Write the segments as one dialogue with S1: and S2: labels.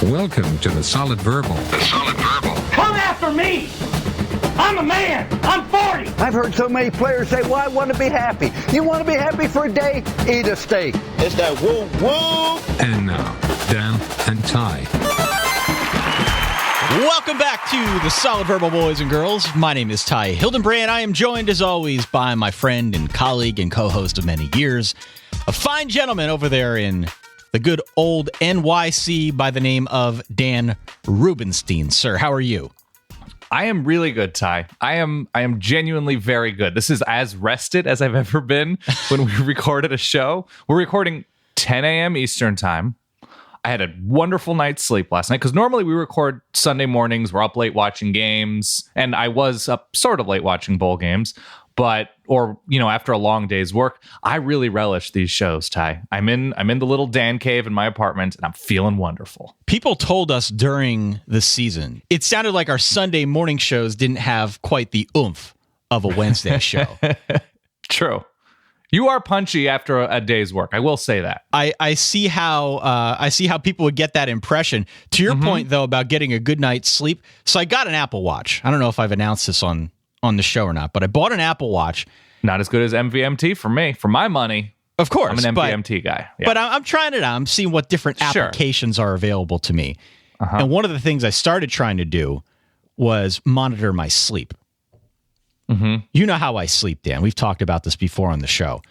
S1: Welcome to the Solid Verbal.
S2: The Solid Verbal.
S3: Come after me! I'm a man! I'm 40!
S4: I've heard so many players say, well, I want to be happy. You want to be happy for a day? Eat a steak.
S2: It's that woo-woo!
S1: And now, Dan and Ty.
S5: Welcome back to the Solid Verbal, boys and girls. My name is Ty Hildenbrand. I am joined, as always, by my friend and colleague and co-host of many years, a fine gentleman over there in the good old NYC by the name of Dan Rubenstein. Sir, how are you?
S6: I am really good, Ty. I am genuinely very good. This is as rested as I've ever been when we recorded a show. We're recording 10 a.m. Eastern time. I had a wonderful night's sleep last night because normally we record Sunday mornings. We're up late watching games, and I was up sort of late watching bowl games. But, after a long day's work, I really relish these shows, Ty. I'm in the little Dan cave in my apartment, and I'm feeling wonderful.
S5: People told us during the season, it sounded like our Sunday morning shows didn't have quite the oomph of a Wednesday show.
S6: True. You are punchy after a day's work. I will say that.
S5: I see how people would get that impression. To your point, though, about getting a good night's sleep. So I got an Apple Watch. I don't know if I've announced this on the show or not, but I bought an Apple Watch.
S6: Not as good as MVMT for me. For my money,
S5: of course,
S6: I'm an MVMT guy. Yeah.
S5: But I'm trying it out. I'm seeing what different applications are available to me. And one of the things I started trying to do was monitor my sleep. You know how I sleep, Dan. We've talked about this before on the show.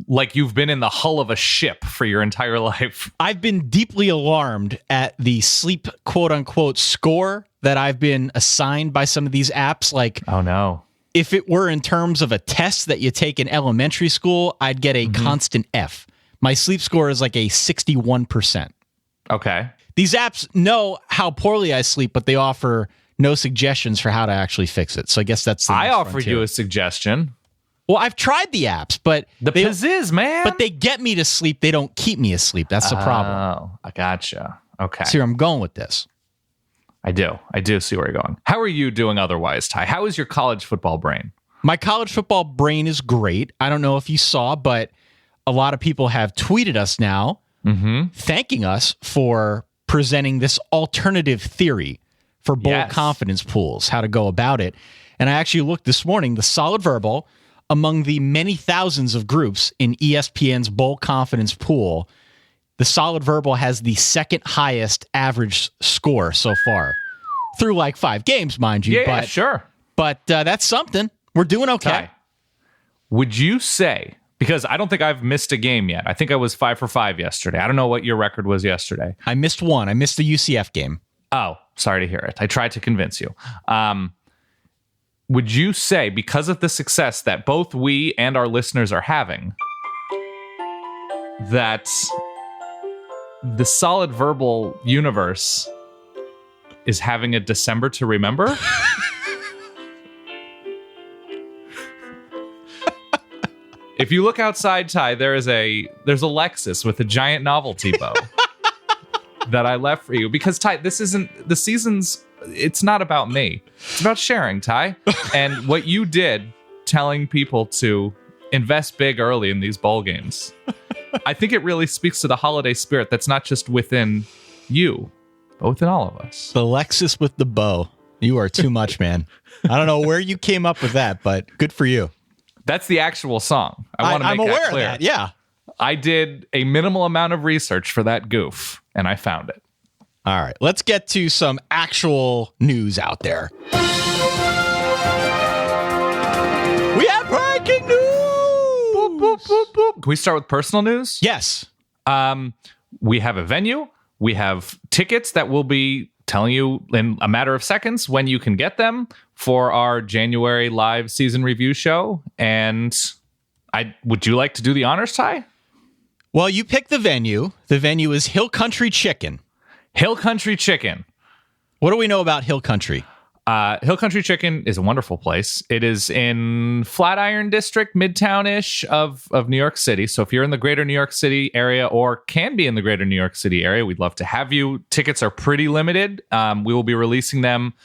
S6: Like you've been in the hull of a ship for your entire life.
S5: I've been deeply alarmed at the sleep quote-unquote score that I've been assigned by some of these apps. Like,
S6: oh no.
S5: If it were in terms of a test that you take in elementary school, I'd get a constant F. My sleep score is like a 61%.
S6: Okay.
S5: These apps know how poorly I sleep, but they offer no suggestions for how to actually fix it. So I guess that's the
S6: I
S5: next
S6: offered
S5: frontier.
S6: you a suggestion.
S5: Well, I've tried the apps, but
S6: the pizziz, man.
S5: But they get me to sleep. They don't keep me asleep. That's the problem.
S6: Oh, I gotcha. Okay.
S5: See where I'm going with this.
S6: I do see where you're going. How are you doing otherwise, Ty? How is your college football brain?
S5: My college football brain is great. I don't know if you saw, but a lot of people have tweeted us now thanking us for presenting this alternative theory for bold confidence pools, how to go about it. And I actually looked this morning, the Solid Verbal, among the many thousands of groups in ESPN's bold confidence pool, the Solid Verbal has the second highest average score so far. Through like 5 games, mind you.
S6: Yeah, sure.
S5: But that's something. We're doing okay.
S6: Ty, would you say, because I don't think I've missed a game yet. I think I was 5 for 5 yesterday. I don't know what your record was yesterday.
S5: I missed one. I missed the UCF game.
S6: Oh, sorry to hear it. I tried to convince you. Would you say, because of the success that both we and our listeners are having, that the Solid Verbal universe is having a December to remember? If you look outside, Ty, there's a Lexus with a giant novelty bow that I left for you. Because, Ty, this isn't the season's. It's not about me. It's about sharing, Ty. And what you did, telling people to invest big early in these bowl games, I think it really speaks to the holiday spirit that's not just within you, but within all of us.
S5: The Lexus with the bow. You are too much, man. I don't know where you came up with that, but good for you.
S6: That's the actual song. I want to make
S5: I'm aware
S6: that clear.
S5: Of that, yeah.
S6: I did a minimal amount of research for that goof, and I found it.
S5: All right, let's get to some actual news out there. We have breaking news!
S6: Boop, boop, boop, boop. Can we start with personal news?
S5: Yes.
S6: We have a venue. We have tickets that we'll be telling you in a matter of seconds when you can get them for our January live season review show. And would you like to do the honors, Ty?
S5: Well, you picked the venue. The venue is Hill Country Chicken.
S6: Hill Country Chicken.
S5: What do we know about Hill Country?
S6: Hill Country Chicken is a wonderful place. It is in Flatiron District, Midtown-ish of New York City. So if you're in the greater New York City area or can be in the greater New York City area, we'd love to have you. Tickets are pretty limited. We will be releasing them,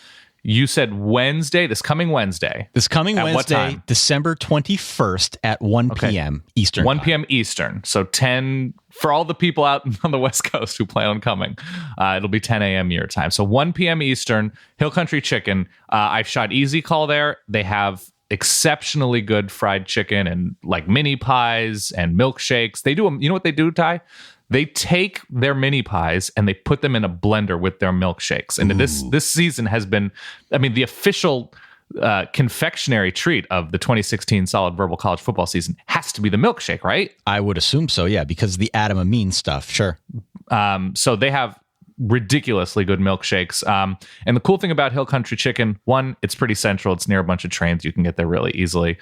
S6: you said Wednesday, this coming Wednesday. At what time?
S5: December 21st at 1 p.m. Eastern
S6: 1
S5: time.
S6: p.m. Eastern. So 10 for all the people out on the West Coast who plan on coming, it'll be 10 a.m. your time. So 1 p.m. Eastern, Hill Country Chicken. I've shot Easy Call there. They have exceptionally good fried chicken and like mini pies and milkshakes. They do, you know what they do, Ty? They take their mini pies and they put them in a blender with their milkshakes. And this season has been, I mean, the official confectionery treat of the 2016 Solid Verbal college football season has to be the milkshake, right?
S5: I would assume so, yeah, because the Adam Amin stuff, sure.
S6: So they have ridiculously good milkshakes. And the cool thing about Hill Country Chicken, one, it's pretty central. It's near a bunch of trains. You can get there really easily.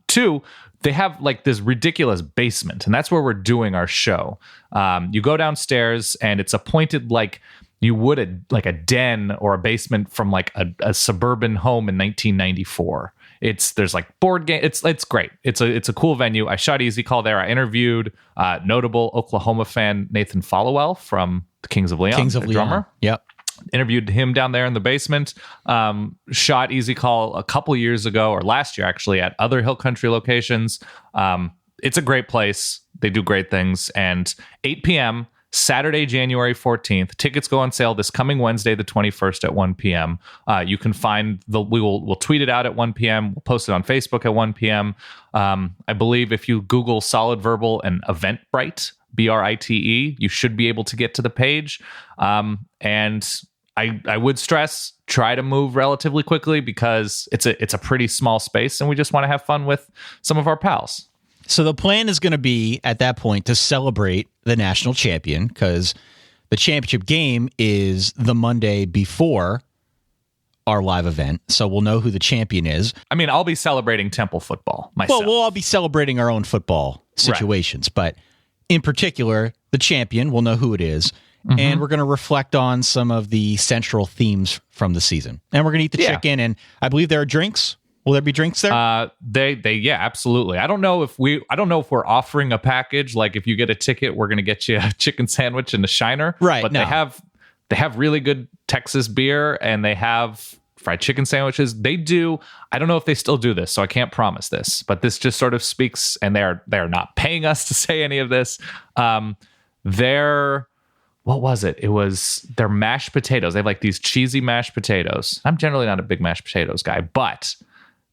S6: Two, they have like this ridiculous basement, and that's where we're doing our show. You go downstairs and it's appointed like you would a den or a basement from like a suburban home in 1994. There's like board game. It's great. It's a cool venue. I shot Easy Call there. I interviewed notable Oklahoma fan Nathan Followell from the Kings of Leon, drummer.
S5: Yep.
S6: Interviewed him down there in the basement. Shot Easy Call a couple years ago, or last year actually, at other Hill Country locations. It's a great place. They do great things. And 8 p.m. Saturday, January 14th. Tickets go on sale this coming Wednesday, the 21st at 1 p.m. You can find we'll tweet it out at 1 p.m. We'll post it on Facebook at 1 p.m. I believe if you Google Solid Verbal and Eventbrite, BRITE, you should be able to get to the page. And I would stress, try to move relatively quickly because it's a pretty small space and we just want to have fun with some of our pals.
S5: So the plan is going to be, at that point, to celebrate the national champion, because the championship game is the Monday before our live event. So we'll know who the champion is.
S6: I mean, I'll be celebrating Temple football myself.
S5: Well, we'll all be celebrating our own football situations. Right. But in particular, the champion, we'll know who it is. Mm-hmm. And we're going to reflect on some of the central themes from the season. And we're going to eat the chicken. And I believe there are drinks. Will there be drinks there?
S6: Yeah, absolutely. I don't know if we're offering a package. Like if you get a ticket, we're going to get you a chicken sandwich and a Shiner.
S5: Right.
S6: But they have really good Texas beer and they have fried chicken sandwiches. They do. I don't know if they still do this, so I can't promise this, but this just sort of speaks, and they're not paying us to say any of this. What was it? It was their mashed potatoes. They have like these cheesy mashed potatoes. I'm generally not a big mashed potatoes guy, but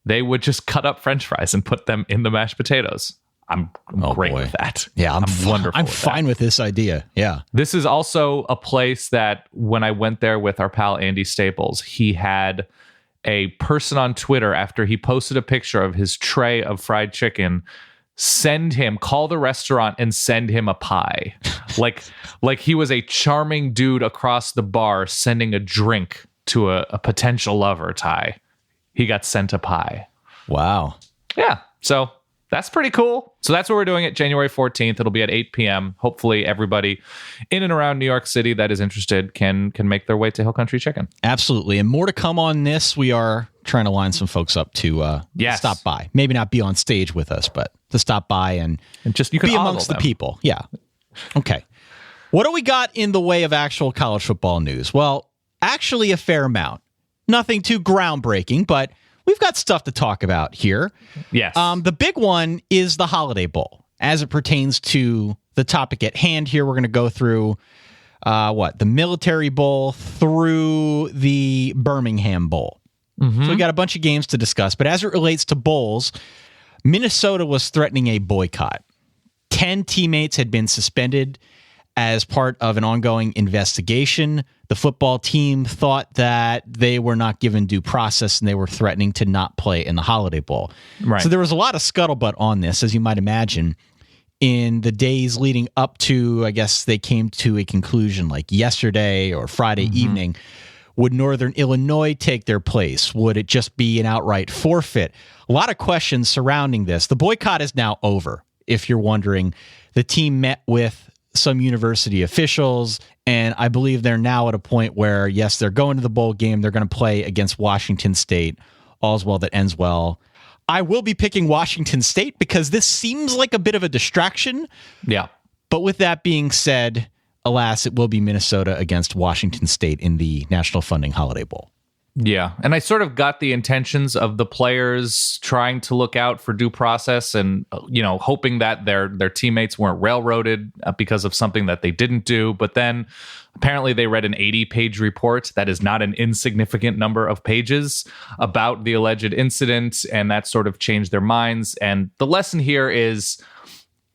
S6: they would just cut up French fries and put them in the mashed potatoes. I'm great with that.
S5: Yeah, I'm
S6: wonderful.
S5: I'm fine with this idea. Yeah.
S6: This is also a place that when I went there with our pal Andy Staples, he had a person on Twitter after he posted a picture of his tray of fried chicken, call the restaurant and send him a pie. like he was a charming dude across the bar sending a drink to a potential lover, Ty. He got sent a pie.
S5: Wow.
S6: Yeah. So that's pretty cool. So that's what we're doing at January 14th. It'll be at 8 p.m. Hopefully everybody in and around New York City that is interested can make their way to Hill Country Chicken.
S5: Absolutely. And more to come on this. We are trying to line some folks up to stop by. Maybe not be on stage with us, but to stop by and
S6: just you can
S5: be amongst the people. Yeah. Okay. What do we got in the way of actual college football news? Well, actually a fair amount. Nothing too groundbreaking, but we've got stuff to talk about here.
S6: Yes.
S5: The big one is the Holiday Bowl. As it pertains to the topic at hand here, we're going to go through the Military Bowl through the Birmingham Bowl. Mm-hmm. So we got a bunch of games to discuss, but as it relates to bowls, Minnesota was threatening a boycott. 10 teammates had been suspended as part of an ongoing investigation. The football team thought that they were not given due process and they were threatening to not play in the Holiday Bowl. Right. So there was a lot of scuttlebutt on this, as you might imagine, in the days leading up to, I guess they came to a conclusion like yesterday or Friday evening. Would Northern Illinois take their place? Would it just be an outright forfeit? A lot of questions surrounding this. The boycott is now over, if you're wondering. The team met with some university officials, and I believe they're now at a point where, yes, they're going to the bowl game. They're going to play against Washington State. All's well that ends well. I will be picking Washington State because this seems like a bit of a distraction.
S6: Yeah.
S5: But with that being said, alas, it will be Minnesota against Washington State in the National Funding Holiday Bowl.
S6: Yeah, and I sort of got the intentions of the players trying to look out for due process and, hoping that their teammates weren't railroaded because of something that they didn't do. But then apparently they read an 80-page report that is not an insignificant number of pages about the alleged incident, and that sort of changed their minds. And the lesson here is,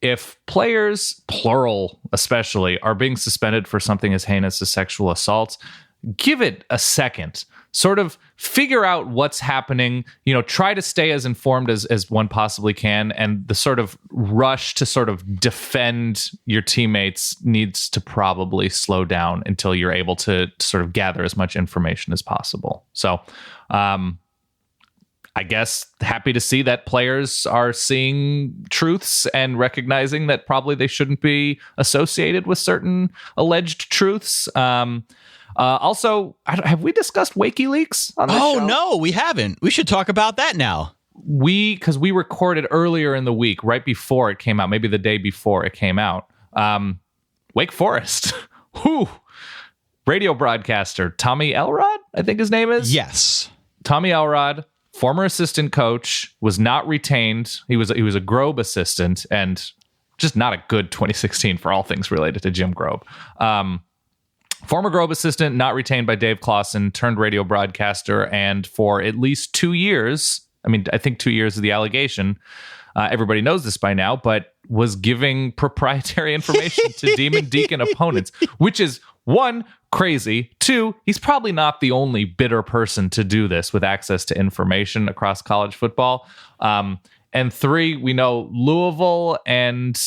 S6: if players, plural especially, are being suspended for something as heinous as sexual assault, give it a second. Sort of figure out what's happening, try to stay as informed as one possibly can. And the sort of rush to sort of defend your teammates needs to probably slow down until you're able to sort of gather as much information as possible. So, I guess happy to see that players are seeing truths and recognizing that probably they shouldn't be associated with certain alleged truths. Also, have we discussed Wakeyleaks on this show?
S5: Oh, no, we haven't. We should talk about that now.
S6: Because we recorded earlier in the week, right before it came out, maybe the day before it came out. Wake Forest. Whew. Radio broadcaster Tommy Elrod, I think his name is.
S5: Yes.
S6: Tommy Elrod, former assistant coach, was not retained. He was a Grobe assistant, and just not a good 2016 for all things related to Jim Grobe. Former Grobe assistant, not retained by Dave Clawson, turned radio broadcaster, and for at least 2 years, I think 2 years is the allegation, everybody knows this by now, but was giving proprietary information to Demon Deacon opponents, which is, one, crazy. Two, he's probably not the only bitter person to do this with access to information across college football. And three, we know Louisville and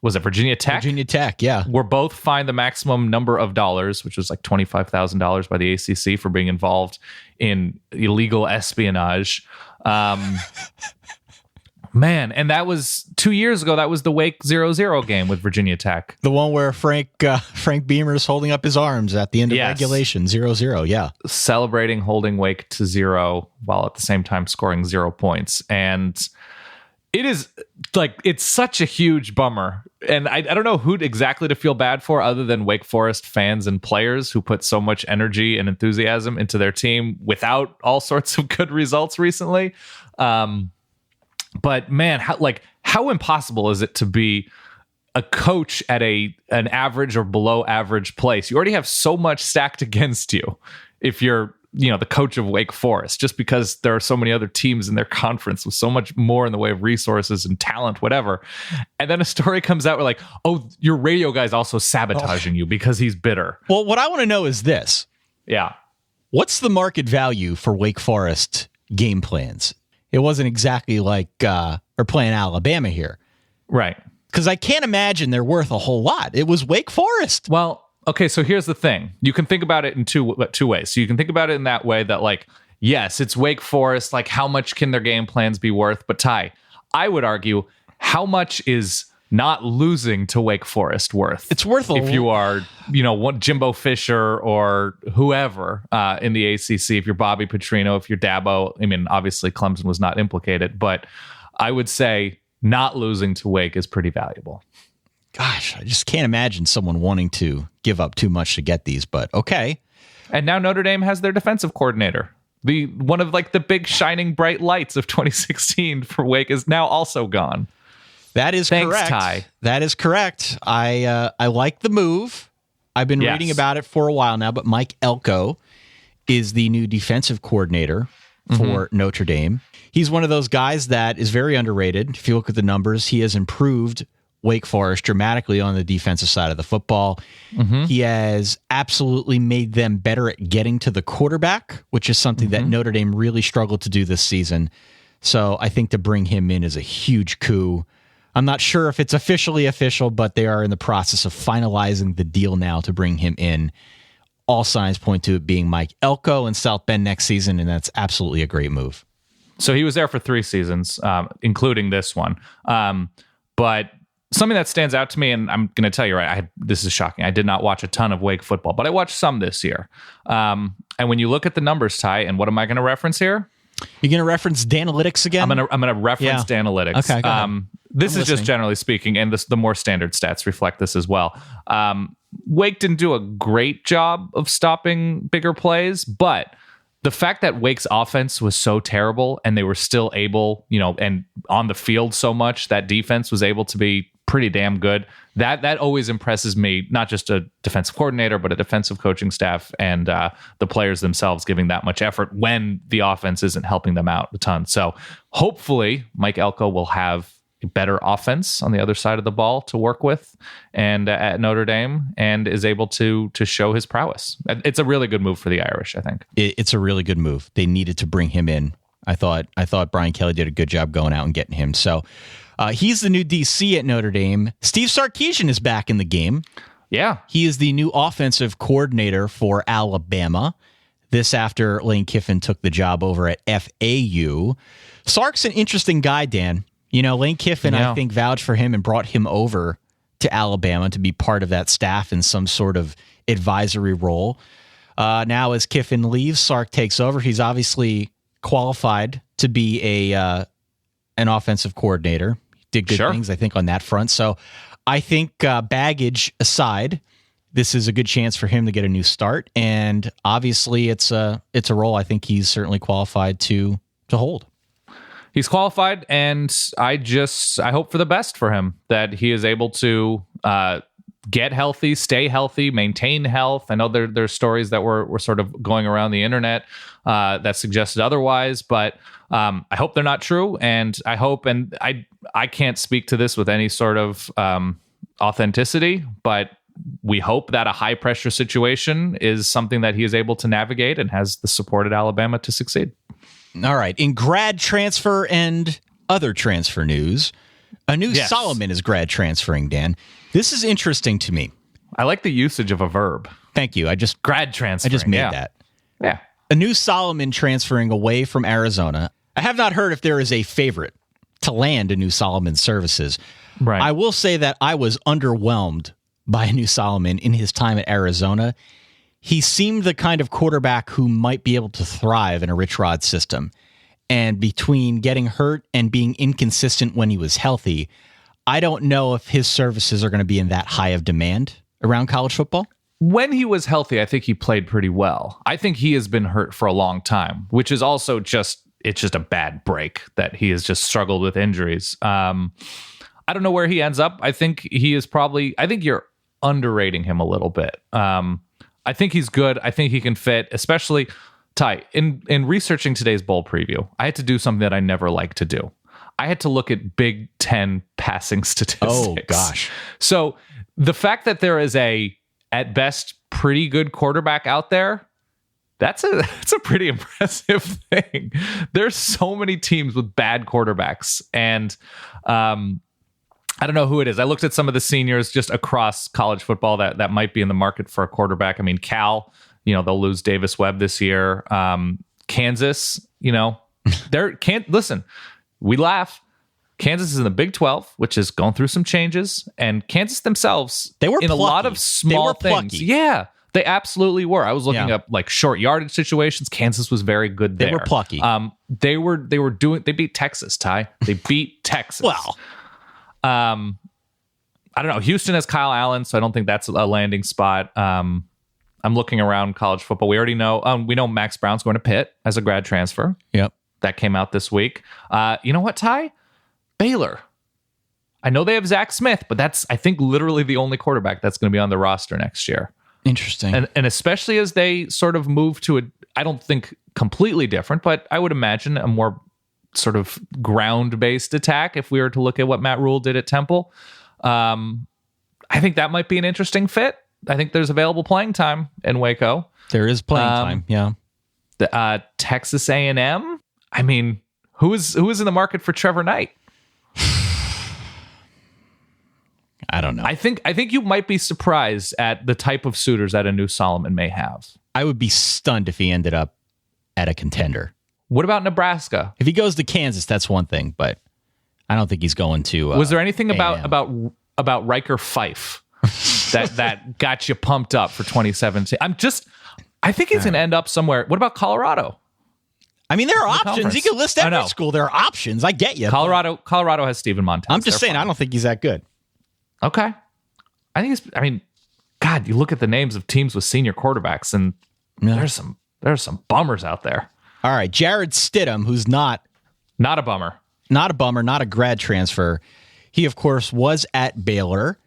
S6: was it Virginia Tech?
S5: Virginia Tech, yeah.
S6: Were both fined the maximum number of dollars, which was like $25,000 by the ACC for being involved in illegal espionage. Man, and that was 2 years ago. That was the Wake 0-0 game with Virginia Tech.
S5: The one where Frank Beamer's holding up his arms at the end of regulation, 0-0, yeah.
S6: Celebrating holding Wake to 0 while at the same time scoring 0 points. And it is it's such a huge bummer. And I don't know who exactly to feel bad for other than Wake Forest fans and players who put so much energy and enthusiasm into their team without all sorts of good results recently. But man, how impossible is it to be a coach at an average or below average place? You already have so much stacked against you if you're, the coach of Wake Forest, just because there are so many other teams in their conference with so much more in the way of resources and talent, whatever. And then a story comes out where oh, your radio guy's also sabotaging you because he's bitter.
S5: Well, what I want to know is this.
S6: Yeah.
S5: What's the market value for Wake Forest game plans? It wasn't exactly like we're playing Alabama here.
S6: Right.
S5: Because I can't imagine they're worth a whole lot. It was Wake Forest.
S6: Well, okay, so here's the thing. You can think about it in two ways. So you can think about it in that way that, yes, it's Wake Forest. How much can their game plans be worth? But Ty, I would argue, how much is not losing to Wake Forest worth?
S5: It's worth
S6: if you are, Jimbo Fisher or whoever in the ACC. If you're Bobby Petrino, if you're Dabo. Obviously Clemson was not implicated, but I would say not losing to Wake is pretty valuable.
S5: Gosh, I just can't imagine someone wanting to give up too much to get these, but okay.
S6: And now Notre Dame has their defensive coordinator. One of the big shining bright lights of 2016 for Wake is now also gone.
S5: That is
S6: Thanks,
S5: correct.
S6: Ty.
S5: That is correct. I like the move. I've been reading about it for a while now, but Mike Elko is the new defensive coordinator for Notre Dame. He's one of those guys that is very underrated. If you look at the numbers, he has improved Wake Forest dramatically on the defensive side of the football. He has absolutely made them better at getting to the quarterback, which is something that Notre Dame really struggled to do this season. So I think to bring him in is a huge coup. I'm not sure if it's officially official, but they are in the process of finalizing the deal now to bring him in. All signs point to it being Mike Elko in South Bend next season, and that's absolutely a great move.
S6: So he was there for 3 seasons, including this one. But something that stands out to me, and I'm going to tell you this is shocking. I did not watch a ton of Wake football, but I watched some this year. And when you look at the numbers, Ty, and what am I going to reference here?
S5: You're going to reference Danalytics again?
S6: I'm going to reference Danalytics.
S5: Okay, go ahead.
S6: This is just generally speaking, and the more standard stats reflect this as well. Wake didn't do a great job of stopping bigger plays, but the fact that Wake's offense was so terrible and they were still able, and on the field so much, that defense was able to be pretty damn good. That always impresses me, not just a defensive coordinator, but a defensive coaching staff and the players themselves giving that much effort when the offense isn't helping them out a ton. So hopefully Mike Elko will have a better offense on the other side of the ball to work with and at Notre Dame, and is able to show his prowess. It's a really good move for the Irish, I think.
S5: It's a really good move. They needed to bring him in. I thought Brian Kelly did a good job going out and getting him. So he's the new DC at Notre Dame. Steve Sarkisian is back in the game.
S6: Yeah.
S5: He is the new offensive coordinator for Alabama. This after Lane Kiffin took the job over at FAU. Sark's an interesting guy, Dan. Lane Kiffin, I think, vouched for him and brought him over to Alabama to be part of that staff in some sort of advisory role. Now, as Kiffin leaves, Sark takes over. He's obviously qualified to be an offensive coordinator. Did good things, I think, on that front. So I think baggage aside, this is a good chance for him to get a new start. And obviously, it's a role I think he's certainly qualified to hold.
S6: He's qualified, and I hope for the best for him, that he is able to get healthy, stay healthy, maintain health. I know there's stories that were sort of going around the internet that suggested otherwise, but I hope they're not true. And I hope, and I can't speak to this with any sort of authenticity, but we hope that a high pressure situation is something that he is able to navigate and has the support at Alabama to succeed.
S5: All right. In grad transfer and other transfer news, Anu Solomon is grad transferring, Dan. This is interesting to me.
S6: I like the usage of a verb.
S5: Thank you.
S6: Grad transfer.
S5: I just made that.
S6: Yeah.
S5: Anu Solomon transferring away from Arizona. I have not heard if there is a favorite to land Anu Solomon's services.
S6: Right.
S5: I will say that I was underwhelmed by Anu Solomon in his time at Arizona. He seemed the kind of quarterback who might be able to thrive in a Rich Rod system. And between getting hurt and being inconsistent when he was healthy, I don't know if his services are going to be in that high of demand around college football.
S6: When he was healthy, I think he played pretty well. I think he has been hurt for a long time, which is also it's just a bad break that he has just struggled with injuries. I don't know where he ends up. I think you're underrating him a little bit. I think he's good. I think he can fit, especially Ty. In researching today's bowl preview, I had to do something that I never like to do. I had to look at Big Ten passing statistics.
S5: Oh, gosh.
S6: So the fact that there is at best, pretty good quarterback out there, that's a pretty impressive thing. There's so many teams with bad quarterbacks, and I don't know who it is. I looked at some of the seniors just across college football that might be in the market for a quarterback. I mean, Cal, they'll lose Davis Webb this year. Kansas, listen, we laugh. Kansas is in the Big 12, which is going through some changes, and Kansas themselves,
S5: they were
S6: in
S5: plucky.
S6: a lot of small things.
S5: Plucky.
S6: Yeah, they absolutely were. I was looking up like short yardage situations. Kansas was very good there.
S5: They were plucky.
S6: They beat Texas, Ty. They beat Texas.
S5: Well,
S6: I don't know. Houston has Kyle Allen, so I don't think that's a landing spot. I'm looking around college football. We already know. We know Max Brown's going to Pitt as a grad transfer.
S5: Yep,
S6: that came out this week. You know what, Ty? Baylor. I know they have Zach Smith, but that's, I think, literally the only quarterback that's going to be on the roster next year.
S5: Interesting.
S6: And especially as they sort of move to I don't think completely different, but I would imagine a more sort of ground-based attack if we were to look at what Matt Rule did at Temple. I think that might be an interesting fit. I think there's available playing time in Waco.
S5: There is playing time, yeah.
S6: The Texas A&M. I mean, who is in the market for Trevor Knight?
S5: I don't know.
S6: I think you might be surprised at the type of suitors that Anu Solomon may have.
S5: I would be stunned if he ended up at a contender.
S6: What about Nebraska?
S5: If he goes to Kansas, that's one thing, but I don't think he's going to.
S6: Was there anything
S5: A&M.
S6: about Riker Fife that got you pumped up for 2017? I think he's going to end up somewhere. What about Colorado?
S5: I mean, there are options.
S6: Conference.
S5: You can list every school. There are options. I get you.
S6: Colorado has Steven Montez.
S5: I'm just saying, I don't think he's that good.
S6: Okay. God, you look at the names of teams with senior quarterbacks, and there's there's some bummers out there.
S5: All right, Jared Stidham, who's not
S6: a bummer,
S5: not a grad transfer. He, of course, was at Baylor.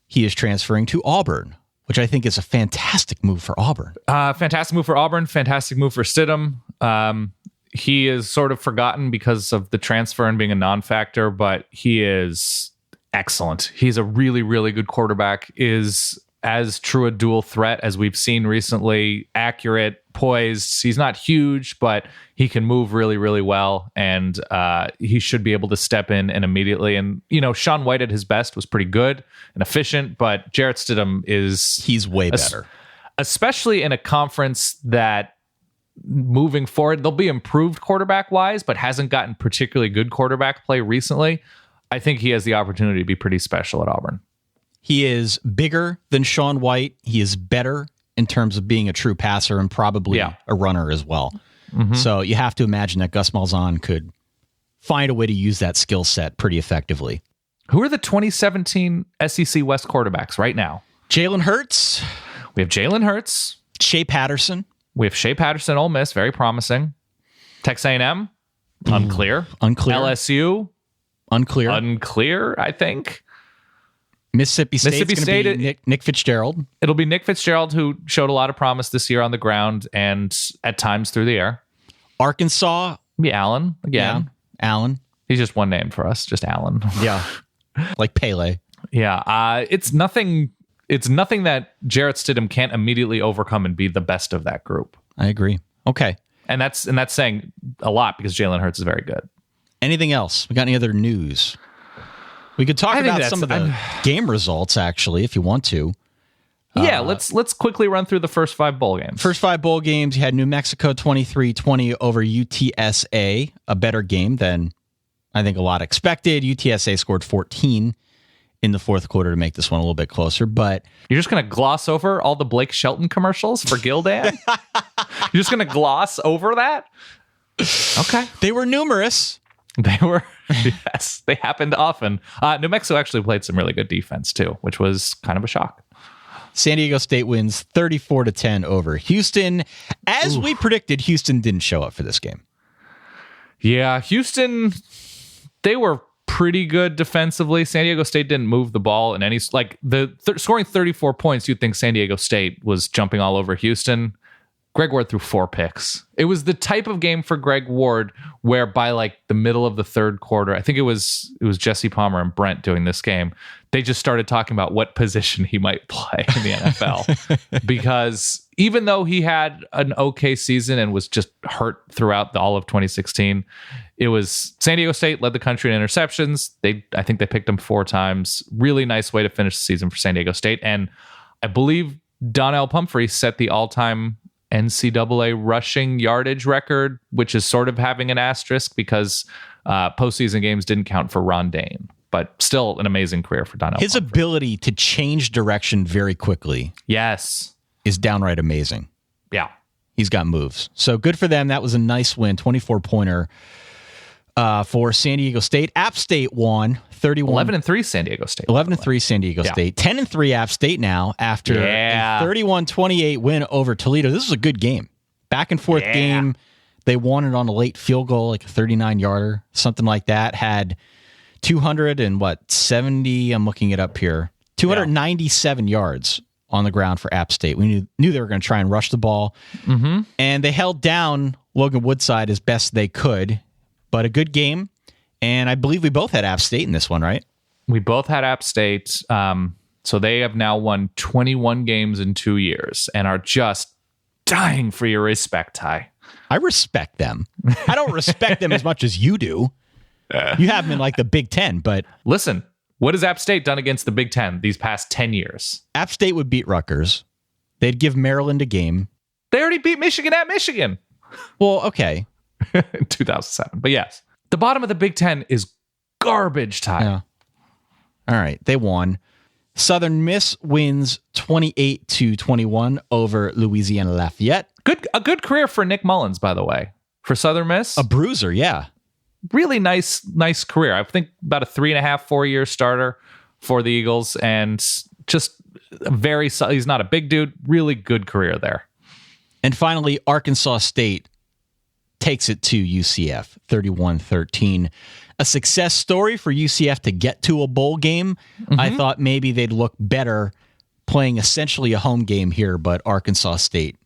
S5: He is transferring to Auburn, which I think is a fantastic move for Auburn.
S6: Fantastic move for Auburn. Fantastic move for Stidham. He is sort of forgotten because of the transfer and being a non-factor, but he is excellent. He's a really, really good quarterback, is as true a dual threat as we've seen recently, accurate, poised. He's not huge, but he can move really, really well, and he should be able to step in and immediately. And, Sean White at his best was pretty good and efficient, but Jarrett Stidham
S5: he's way better.
S6: Especially in a conference that moving forward, they'll be improved quarterback-wise, but hasn't gotten particularly good quarterback play recently. I think he has the opportunity to be pretty special at Auburn.
S5: He is bigger than Sean White. He is better in terms of being a true passer and probably a runner as well. Mm-hmm. So you have to imagine that Gus Malzahn could find a way to use that skill set pretty effectively.
S6: Who are the 2017 SEC West quarterbacks right now?
S5: Jalen Hurts.
S6: We have Jalen Hurts.
S5: Shea Patterson.
S6: We have Shea Patterson, Ole Miss, very promising. Texas A&M, unclear. LSU, unclear, I think.
S5: Mississippi State, Nick Fitzgerald.
S6: It'll be Nick Fitzgerald, who showed a lot of promise this year on the ground and at times through the air.
S5: Arkansas.
S6: Be Allen again.
S5: Yeah, Allen.
S6: He's just one name for us, just Allen.
S5: Yeah, like Pele.
S6: Yeah, it's nothing. It's nothing that Jarrett Stidham can't immediately overcome and be the best of that group.
S5: I agree. Okay,
S6: and that's saying a lot because Jalen Hurts is very good.
S5: Anything else? We got any other news? We could talk about some of the game results, actually, if you want to.
S6: Yeah, let's quickly run through the first 5 bowl games.
S5: First 5 bowl games, you had New Mexico 23-20 over UTSA, a better game than I think a lot expected. UTSA scored 14 in the fourth quarter to make this one a little bit closer, but
S6: you're just going to gloss over all the Blake Shelton commercials for Gildan? You're just going to gloss over that? Okay.
S5: They were numerous.
S6: They were, yes, they happened often. New Mexico actually played some really good defense too, which was kind of a shock.
S5: San Diego State wins 34-10 over Houston. As we predicted, Houston didn't show up for this game.
S6: Yeah, Houston, they were pretty good defensively. San Diego State didn't move the ball in any, scoring 34 points, you'd think San Diego State was jumping all over Houston. Greg Ward threw 4 picks. It was the type of game for Greg Ward where by the middle of the third quarter, I think it was Jesse Palmer and Brent doing this game, they just started talking about what position he might play in the NFL. Because even though he had an okay season and was just hurt throughout all of 2016, it was San Diego State led the country in interceptions. I think they picked him 4 times. Really nice way to finish the season for San Diego State. And I believe Donnell Pumphrey set the all-time NCAA rushing yardage record, which is sort of having an asterisk because postseason games didn't count for Ron Dane, but still an amazing career for Donnell
S5: His
S6: Pumphrey.
S5: Ability to change direction very quickly,
S6: yes,
S5: is downright amazing.
S6: Yeah,
S5: he's got moves. So good for them. That was a nice win, 24-pointer for San Diego State. App State won
S6: 11-3 San Diego State.
S5: 11-3 San Diego State. 10-3 App State now after a 31-28 win over Toledo. This was a good game. Back and forth game. They won it on a late field goal, like a 39-yarder, something like that. Had 270, I'm looking it up here, 297 yards on the ground for App State. We knew they were going to try and rush the ball. Mm-hmm. And they held down Logan Woodside as best they could. But a good game. And I believe we both had App State in this one, right?
S6: We both had App State. So they have now won 21 games in 2 years and are just dying for your respect, Ty.
S5: I respect them. I don't respect them as much as you do. You have them in the Big Ten, but...
S6: Listen, what has App State done against the Big Ten these past 10 years?
S5: App State would beat Rutgers. They'd give Maryland a game.
S6: They already beat Michigan at Michigan.
S5: Well, okay.
S6: In 2007. But yes, the bottom of the Big Ten is garbage time.
S5: Yeah. All right. They won. Southern Miss wins 28-21 over Louisiana Lafayette.
S6: A good career for Nick Mullins, by the way. For Southern Miss.
S5: A bruiser, yeah.
S6: Really nice career. I think about a 3.5-4 year starter for the Eagles, and just he's not a big dude. Really good career there.
S5: And finally, Arkansas State takes it to UCF, 31-13. A success story for UCF to get to a bowl game. I thought maybe they'd look better playing essentially a home game here, but Arkansas State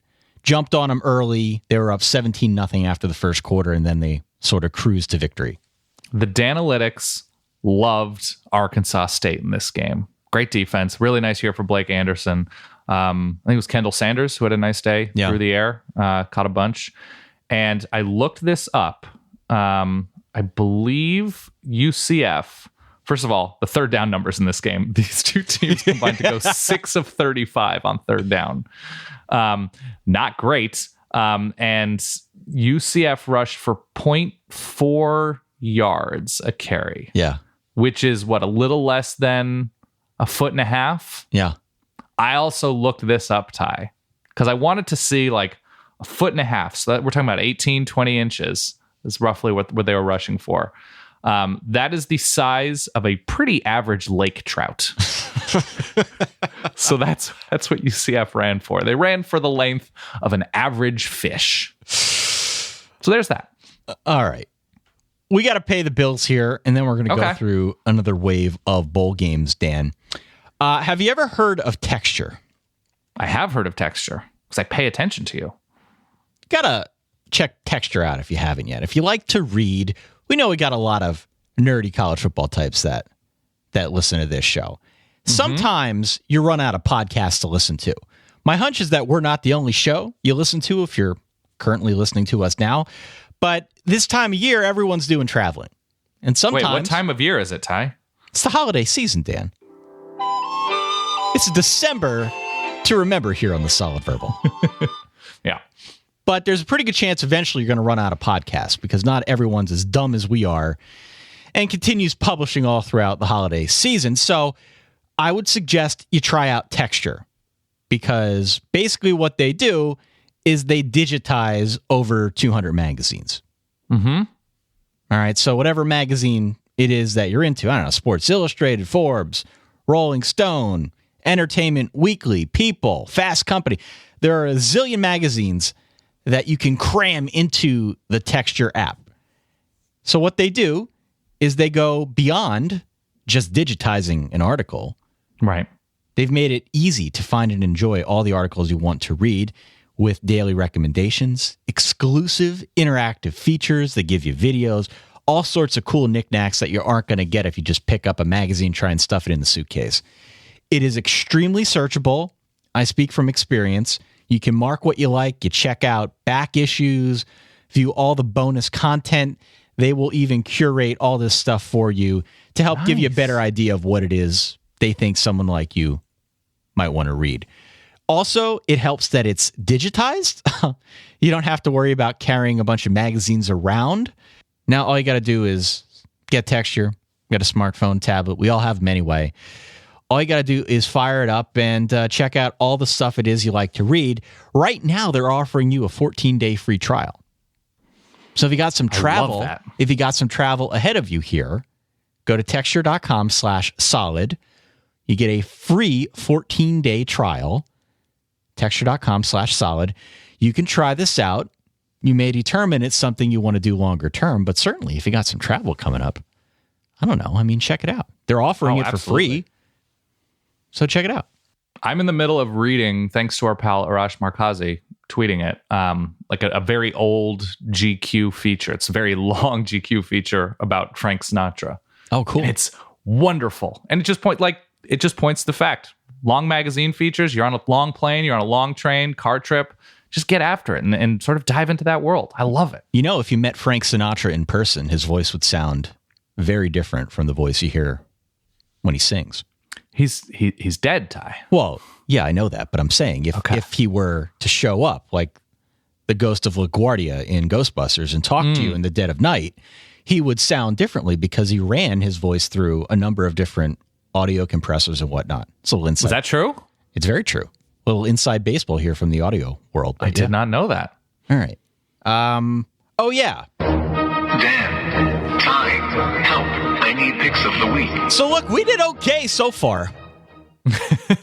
S5: jumped on them early. They were up 17-0 after the first quarter, and then they sort of cruised to victory.
S6: The Danalytics loved Arkansas State in this game. Great defense. Really nice year for Blake Anderson. I think it was Kendall Sanders who had a nice day through the air, caught a bunch. And I looked this up. I believe UCF, first of all, the third down numbers in this game, these two teams combined to go 6 of 35 on third down. Not great. And UCF rushed for 0.4 yards a carry.
S5: Yeah.
S6: Which is a little less than a foot and a half.
S5: Yeah.
S6: I also looked this up, Ty, because I wanted to see like a foot and a half. So that we're talking about 18, 20 inches is roughly what they were rushing for. That is the size of a pretty average lake trout. So that's what UCF ran for. They ran for the length of an average fish. So there's that.
S5: All right. We got to pay the bills here, and then we're going to go through another wave of bowl games, Dan. Have you ever heard of texture?
S6: I have heard of texture because I pay attention to you.
S5: Got to check texture out if you haven't yet. If you like to read, we know we got a lot of nerdy college football types that listen to this show. Sometimes you run out of podcasts to listen to. My hunch is that we're not the only show you listen to if you're currently listening to us now. But this time of year, everyone's doing traveling. And sometimes...
S6: Wait, what time of year is it, Ty?
S5: It's the holiday season, Dan. It's December to remember here on the Solid Verbal.
S6: Yeah.
S5: But there's a pretty good chance eventually you're going to run out of podcasts because not everyone's as dumb as we are and continues publishing all throughout the holiday season. So I would suggest you try out Texture because basically what they do is they digitize over 200 magazines. All right, so whatever magazine it is that you're into, I don't know, Sports Illustrated, Forbes, Rolling Stone, Entertainment Weekly, People, Fast Company. There are a zillion magazines that you can cram into the Texture app. So what they do is they go beyond just digitizing an article.
S6: Right.
S5: They've made it easy to find and enjoy all the articles you want to read with daily recommendations, exclusive interactive features that give you videos, all sorts of cool knickknacks that you aren't going to get if you just pick up a magazine, try and stuff it in the suitcase. It is extremely searchable. I speak from experience. You can mark what you like. You check out back issues, view all the bonus content. They will even curate all this stuff for you to help give you a better idea of what it is they think someone like you might want to read. Also, it helps that it's digitized. You don't have to worry about carrying a bunch of magazines around. Now, all you got to do is get Texture, get a smartphone, tablet. We all have them anyway. All you got to do is fire it up and check out all the stuff it is you like to read. Right now, they're offering you a 14-day free trial. So if you got some travel, ahead of you here, go to texture.com/solid. You get a free 14-day trial. Texture.com/solid. You can try this out. You may determine it's something you want to do longer term, but certainly if you got some travel coming up, I don't know. I mean, check it out. They're offering it for free. So check it out.
S6: I'm in the middle of reading, thanks to our pal Arash Markazi tweeting it, like a very old GQ feature. It's a very long GQ feature about Frank Sinatra.
S5: Oh, cool.
S6: And it's wonderful. And it just points to the fact. Long magazine features, you're on a long plane, you're on a long train, car trip, just get after it and sort of dive into that world. I love it.
S5: You know, if you met Frank Sinatra in person, his voice would sound very different from the voice you hear when he sings.
S6: He's dead, Ty.
S5: Well, yeah, I know that, but I'm saying if he were to show up like the ghost of LaGuardia in Ghostbusters and talk to you in the dead of night, he would sound differently because he ran his voice through a number of different audio compressors and whatnot. It's a little inside.
S6: Is that true?
S5: It's very true. A little inside baseball here from the audio world.
S6: I did not know that.
S5: All right. Oh, yeah.
S2: Dan, time, help. I need picks of the week.
S5: So, look, we did okay so far.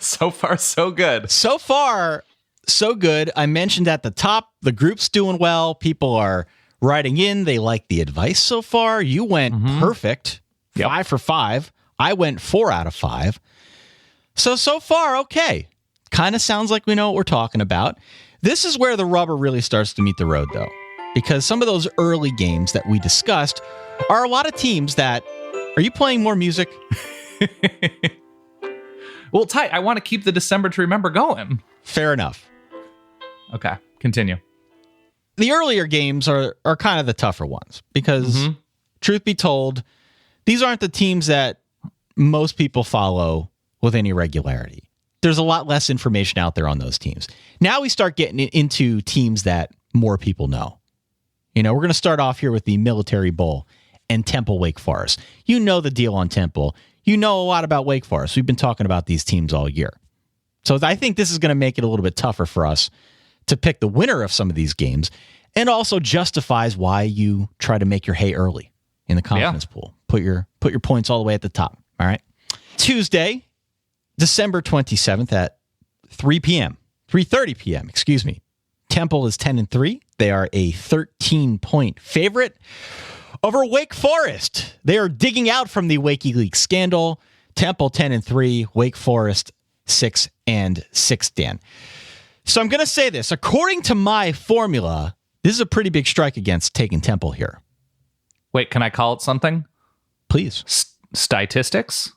S6: So far, so good.
S5: So far, So good. I mentioned at the top, the group's doing well. People are writing in. They like the advice so far. You went perfect. 5 for 5. I went 4 out of 5. So far, okay. Kind of sounds like we know what we're talking about. This is where the rubber really starts to meet the road, though, because some of those early games that we discussed are a lot of teams that... Are you playing more music?
S6: Well, Ty, I want to keep the December to Remember going.
S5: Fair enough.
S6: Okay, continue.
S5: The earlier games are kind of the tougher ones because, truth be told, these aren't the teams that most people follow with any regularity. There's a lot less information out there on those teams. Now we start getting into teams that more people know. We're going to start off here with the Military Bowl and Temple Wake Forest. You know the deal on Temple. You know a lot about Wake Forest. We've been talking about these teams all year. So I think this is going to make it a little bit tougher for us to pick the winner of some of these games, and also justifies why you try to make your hay early in the confidence pool. Put your points all the way at the top. All right. Tuesday, December 27th at 3:30 p.m. Excuse me. Temple is 10-3. They are a 13-point favorite over Wake Forest. They are digging out from the Wakeyleaks scandal. Temple 10-3. Wake Forest 6-6. Dan. So I'm going to say this. According to my formula, this is a pretty big strike against taking Temple here.
S6: Wait, can I call it something?
S5: Please.
S6: Statistics?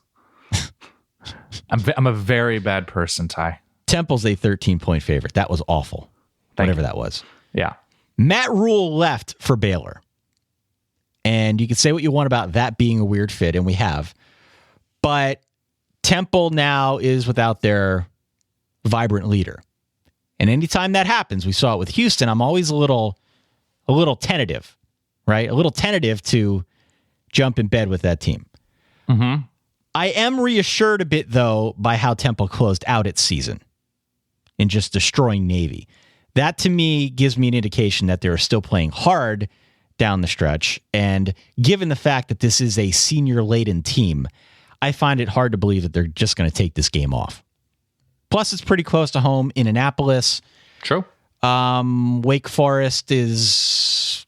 S6: I'm a very bad person, Ty.
S5: Temple's a 13-point favorite. That was awful. Whatever that was.
S6: Yeah.
S5: Matt Rule left for Baylor. And you can say what you want about that being a weird fit, and we have. But Temple now is without their vibrant leader. And anytime that happens, we saw it with Houston, I'm always a little tentative, right? A little tentative to jump in bed with that team.
S6: Mm-hmm.
S5: I am reassured a bit, though, by how Temple closed out its season in just destroying Navy. That, to me, gives me an indication that they're still playing hard down the stretch. And given the fact that this is a senior-laden team, I find it hard to believe that they're just going to take this game off. Plus, it's pretty close to home in Annapolis.
S6: True.
S5: Wake Forest is,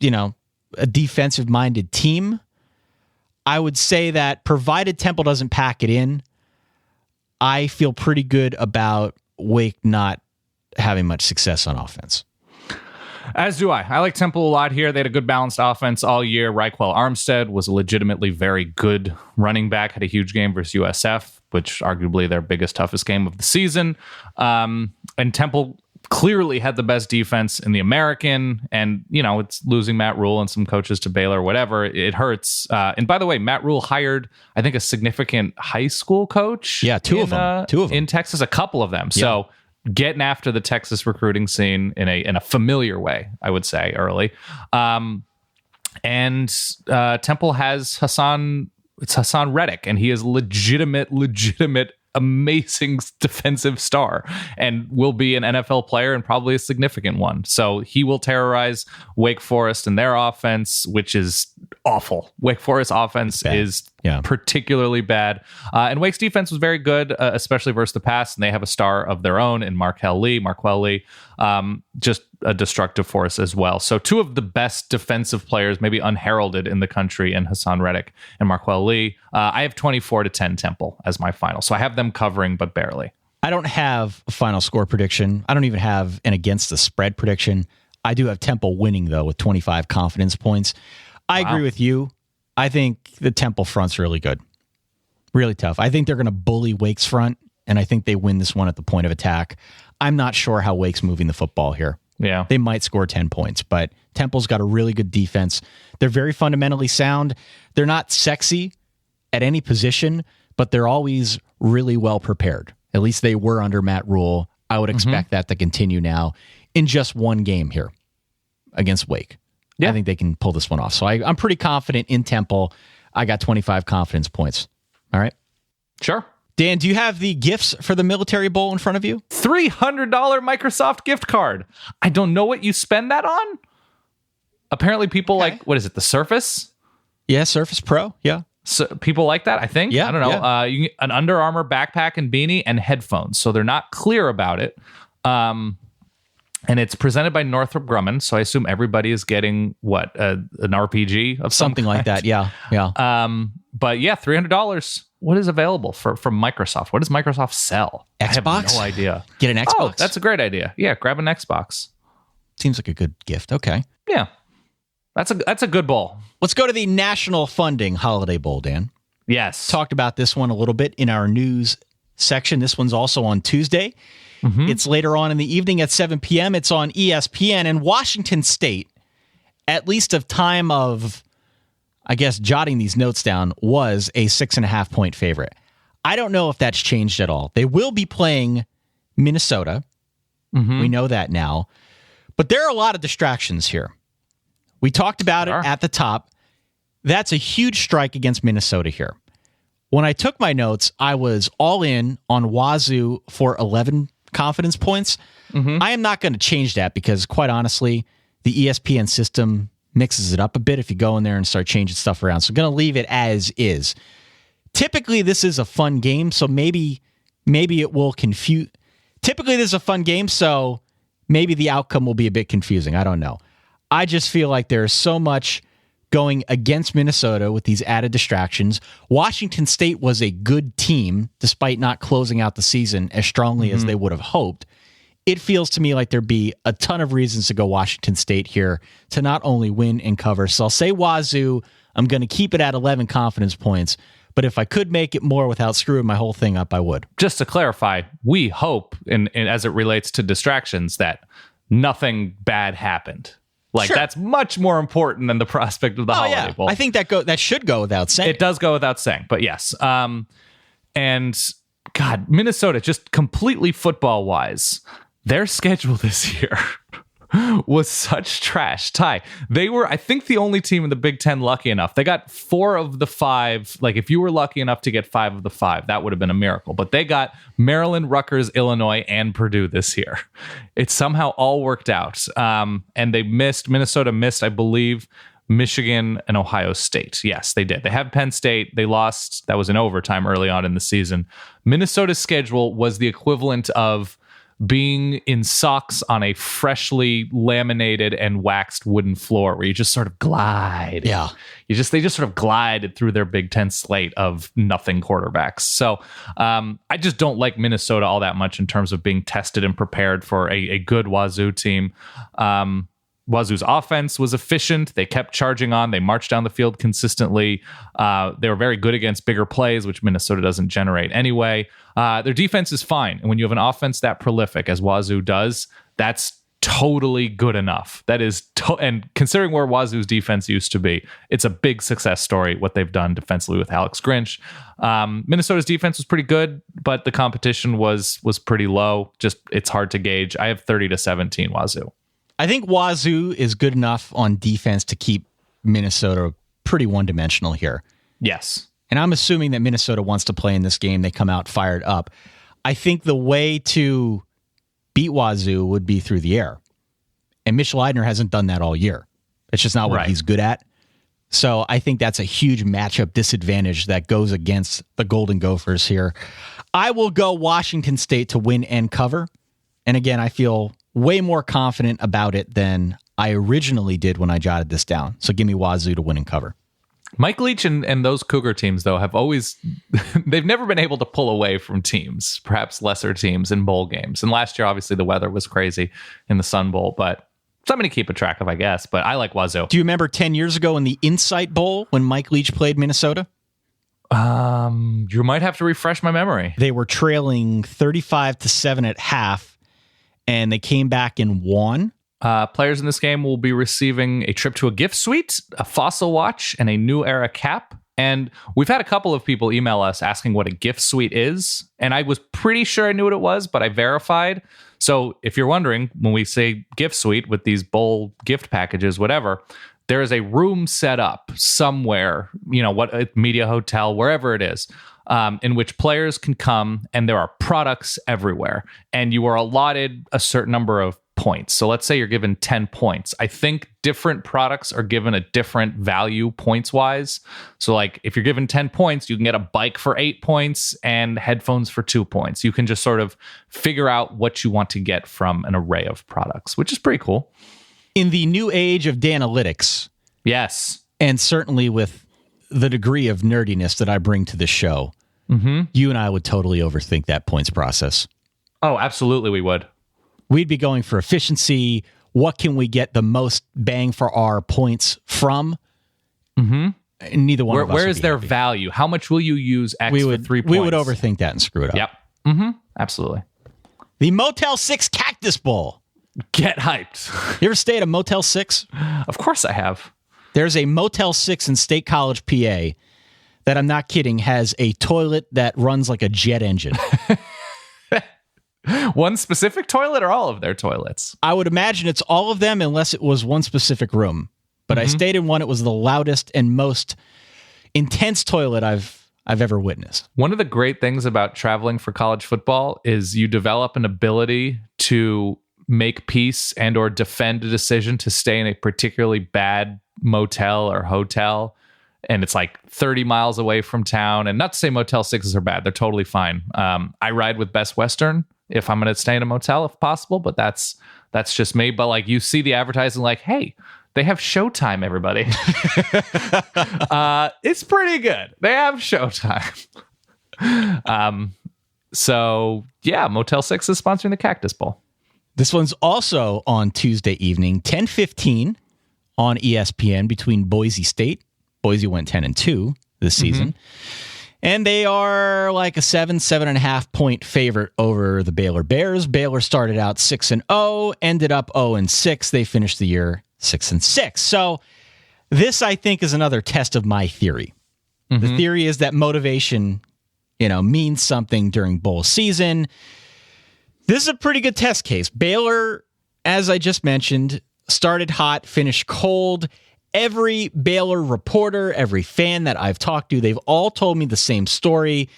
S5: a defensive-minded team. I would say that provided Temple doesn't pack it in, I feel pretty good about Wake not having much success on offense.
S6: As do I. I like Temple a lot here. They had a good balanced offense all year. Raquel Armstead was a legitimately very good running back, had a huge game versus USF, which arguably their biggest, toughest game of the season. And Temple clearly had the best defense in the American, and it's losing Matt Rule and some coaches to Baylor, whatever. It hurts. And by the way, Matt Rule hired, I think, a significant high school coach.
S5: Yeah, two of them
S6: in Texas, a couple of them. Yeah. So getting after the Texas recruiting scene in a familiar way, I would say, early. And Temple has Hassan Reddick, and he is legitimate, amazing defensive star and will be an NFL player and probably a significant one. So he will terrorize Wake Forest and their offense, which is awful. Wake Forest offense is particularly bad. And Wake's defense was very good, especially versus the pass. And they have a star of their own in Marquel Lee, just a destructive force as well. So two of the best defensive players, maybe unheralded in the country, in Hassan Reddick and Marquel Lee. I have 24-10 Temple as my final. So I have them covering, but barely.
S5: I don't have a final score prediction. I don't even have an against the spread prediction. I do have Temple winning, though, with 25 confidence points. I agree with you. I think the Temple front's really good. Really tough. I think they're going to bully Wake's front, and I think they win this one at the point of attack. I'm not sure how Wake's moving the football here.
S6: Yeah.
S5: They might score 10 points, but Temple's got a really good defense. They're very fundamentally sound. They're not sexy at any position, but they're always really well prepared. At least they were under Matt Rule. I would expect that to continue now in just one game here against Wake. Yeah. I think they can pull this one off. So I'm pretty confident in Temple. I got 25 confidence points. All right.
S6: Sure.
S5: Dan, do you have the gifts for the Military Bowl in front of you?
S6: $300 Microsoft gift card. I don't know what you spend that on. Apparently people like, what is it, the Surface?
S5: Yeah, Surface Pro. Yeah.
S6: So people like that, I think.
S5: Yeah,
S6: I don't know.
S5: Yeah.
S6: You can get an Under Armour backpack and beanie and headphones. So they're not clear about it. And it's presented by Northrop Grumman, so I assume everybody is getting an RPG of
S5: Something like that. Yeah.
S6: But yeah, $300. What is available from Microsoft? What does Microsoft sell?
S5: Xbox?
S6: I have no idea.
S5: Get an Xbox.
S6: Oh, that's a great idea. Yeah, grab an Xbox.
S5: Seems like a good gift. Okay.
S6: Yeah, that's a good bowl.
S5: Let's go to the National Funding Holiday Bowl, Dan.
S6: Yes.
S5: Talked about this one a little bit in our news section. This one's also on Tuesday. It's later on in the evening at 7 p.m. It's on ESPN. And Washington State, at least of time of, I guess, jotting these notes down, was a 6.5 point favorite. I don't know if that's changed at all. They will be playing Minnesota. We know that now. But there are a lot of distractions here. We talked about it at the top. That's a huge strike against Minnesota here. When I took my notes, I was all in on Wazoo for 11 confidence points. I am not going to change that because, quite honestly, the ESPN system mixes it up a bit if you go in there and start changing stuff around. So I'm going to leave it as is. Typically, this is a fun game, so maybe it will confuse. Typically, this is a fun game, so maybe the outcome will be a bit confusing. I don't know. I just feel like there's so much going against Minnesota with these added distractions. Washington State was a good team, despite not closing out the season as strongly as they would have hoped. It feels to me like there'd be a ton of reasons to go Washington State here to not only win and cover. So I'll say Wazoo. I'm going to keep it at 11 confidence points. But if I could make it more without screwing my whole thing up, I would.
S6: Just to clarify, we hope, in as it relates to distractions, that nothing bad happened. Like,
S5: Sure.
S6: That's much more important than the prospect of the Holiday Bowl.
S5: I think that should go without saying.
S6: It does go without saying, but yes. And God, Minnesota, just completely football-wise, their schedule this year was such trash. Ty, they were, I think, the only team in the Big Ten lucky enough. They got 4 of the 5. Like, if you were lucky enough to get 5 of the 5, that would have been a miracle. But they got Maryland, Rutgers, Illinois, and Purdue this year. It somehow all worked out. And Minnesota missed, I believe, Michigan and Ohio State. Yes, they did. They have Penn State. They lost. That was in overtime early on in the season. Minnesota's schedule was the equivalent of being in socks on a freshly laminated and waxed wooden floor where you just sort of glide.
S5: Yeah.
S6: They just sort of glided through their Big Ten slate of nothing quarterbacks. So I just don't like Minnesota all that much in terms of being tested and prepared for a good Wazoo team. Wazoo's offense was efficient. They kept charging on. They marched down the field consistently. They were very good against bigger plays, which Minnesota doesn't generate anyway. Their defense is fine. And when you have an offense that prolific as Wazoo does, that's totally good enough. That is, and considering where Wazoo's defense used to be, it's a big success story, what they've done defensively with Alex Grinch. Minnesota's defense was pretty good, but the competition was pretty low. Just, it's hard to gauge. I have 30-17 Wazoo.
S5: I think Wazoo is good enough on defense to keep Minnesota pretty one-dimensional here.
S6: Yes.
S5: And I'm assuming that Minnesota wants to play in this game. They come out fired up. I think the way to beat Wazoo would be through the air. And Mitch Leidner hasn't done that all year. It's just not what he's good at. So I think that's a huge matchup disadvantage that goes against the Golden Gophers here. I will go Washington State to win and cover. And again, I feel way more confident about it than I originally did when I jotted this down. So give me Wazoo to win and cover.
S6: Mike Leach and those Cougar teams, though, have always, they've never been able to pull away from teams, perhaps lesser teams in bowl games. And last year, obviously, the weather was crazy in the Sun Bowl, but something to keep a track of, I guess. But I like Wazoo.
S5: Do you remember 10 years ago in the Insight Bowl when Mike Leach played Minnesota?
S6: You might have to refresh my memory.
S5: They were trailing 35-7 at half. And they came back and won.
S6: Players in this game will be receiving a trip to a gift suite, a Fossil watch, and a New Era cap. And we've had a couple of people email us asking what a gift suite is. And I was pretty sure I knew what it was, but I verified. So if you're wondering, when we say gift suite with these bowl gift packages, whatever, there is a room set up somewhere, what media hotel, wherever it is, in which players can come, and there are products everywhere. And you are allotted a certain number of points. So let's say you're given 10 points. I think different products are given a different value points wise. So like if you're given 10 points, you can get a bike for 8 points and headphones for 2 points. You can just sort of figure out what you want to get from an array of products, which is pretty cool.
S5: In the new age of Danalytics,
S6: yes,
S5: and certainly with the degree of nerdiness that I bring to the show, you and I would totally overthink that points process.
S6: Oh, absolutely we would.
S5: We'd be going for efficiency. What can we get the most bang for our points from? Neither one of us
S6: Where
S5: would
S6: is
S5: be
S6: their
S5: happy.
S6: value? How much will you use X for 3 points?
S5: We would overthink that and screw it up.
S6: Yep. Absolutely.
S5: The Motel 6 Cactus Bowl.
S6: Get hyped.
S5: You ever stay at a Motel 6?
S6: Of course I have.
S5: There's a Motel 6 in State College, PA, that I'm not kidding, has a toilet that runs like a jet engine.
S6: One specific toilet or all of their toilets?
S5: I would imagine it's all of them unless it was one specific room. But I stayed in one. It was the loudest and most intense toilet I've ever witnessed.
S6: One of the great things about traveling for college football is you develop an ability to make peace and or defend a decision to stay in a particularly bad motel or hotel. And it's like 30 miles away from town. And not to say Motel 6s are bad. They're totally fine. I ride with Best Western if I'm going to stay in a motel if possible, but that's just me. But like you see the advertising like, hey, they have Showtime, everybody. It's pretty good. They have Showtime. So yeah, Motel 6 is sponsoring the Cactus Bowl.
S5: This one's also on Tuesday evening, 10:15 on ESPN between Boise State. Boise went 10-2 this season. And they are like a 7.5 point favorite over the Baylor Bears. Baylor started out 6-0, ended up 0-6. They finished the year 6-6. So this, I think, is another test of my theory. The theory is that motivation, means something during bowl season. This is a pretty good test case. Baylor, as I just mentioned, started hot, finished cold. Every Baylor reporter, every fan that I've talked to, they've all told me the same story.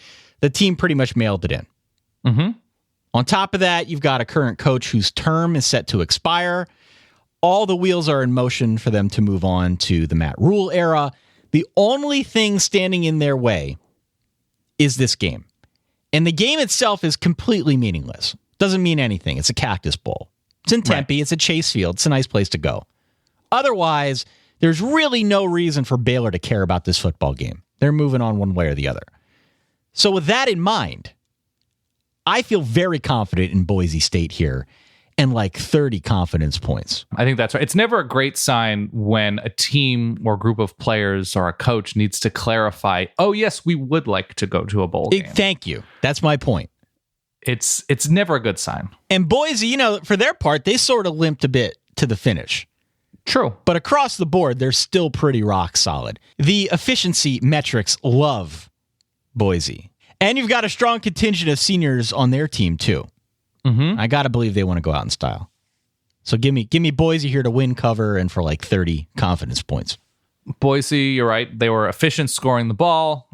S5: The team pretty much mailed it in. On top of that, you've got a current coach whose term is set to expire. All the wheels are in motion for them to move on to the Matt Rule era. The only thing standing in their way is this game. And the game itself is completely meaningless. Doesn't mean anything. It's a Cactus Bowl. It's in Tempe. It's a Chase Field. It's a nice place to go. Otherwise, there's really no reason for Baylor to care about this football game. They're moving on one way or the other. So with that in mind, I feel very confident in Boise State here and like 30 confidence points.
S6: I think that's right. It's never a great sign when a team or group of players or a coach needs to clarify, oh, yes, we would like to go to a bowl game.
S5: Thank you. That's my point.
S6: It's never a good sign.
S5: And Boise, for their part, they sort of limped a bit to the finish.
S6: True.
S5: But across the board, they're still pretty rock solid. The efficiency metrics love Boise. And you've got a strong contingent of seniors on their team, too. I got to believe they want to go out in style. So give me Boise here to win, cover, and for like 30 confidence points.
S6: Boise, you're right. They were efficient scoring the ball.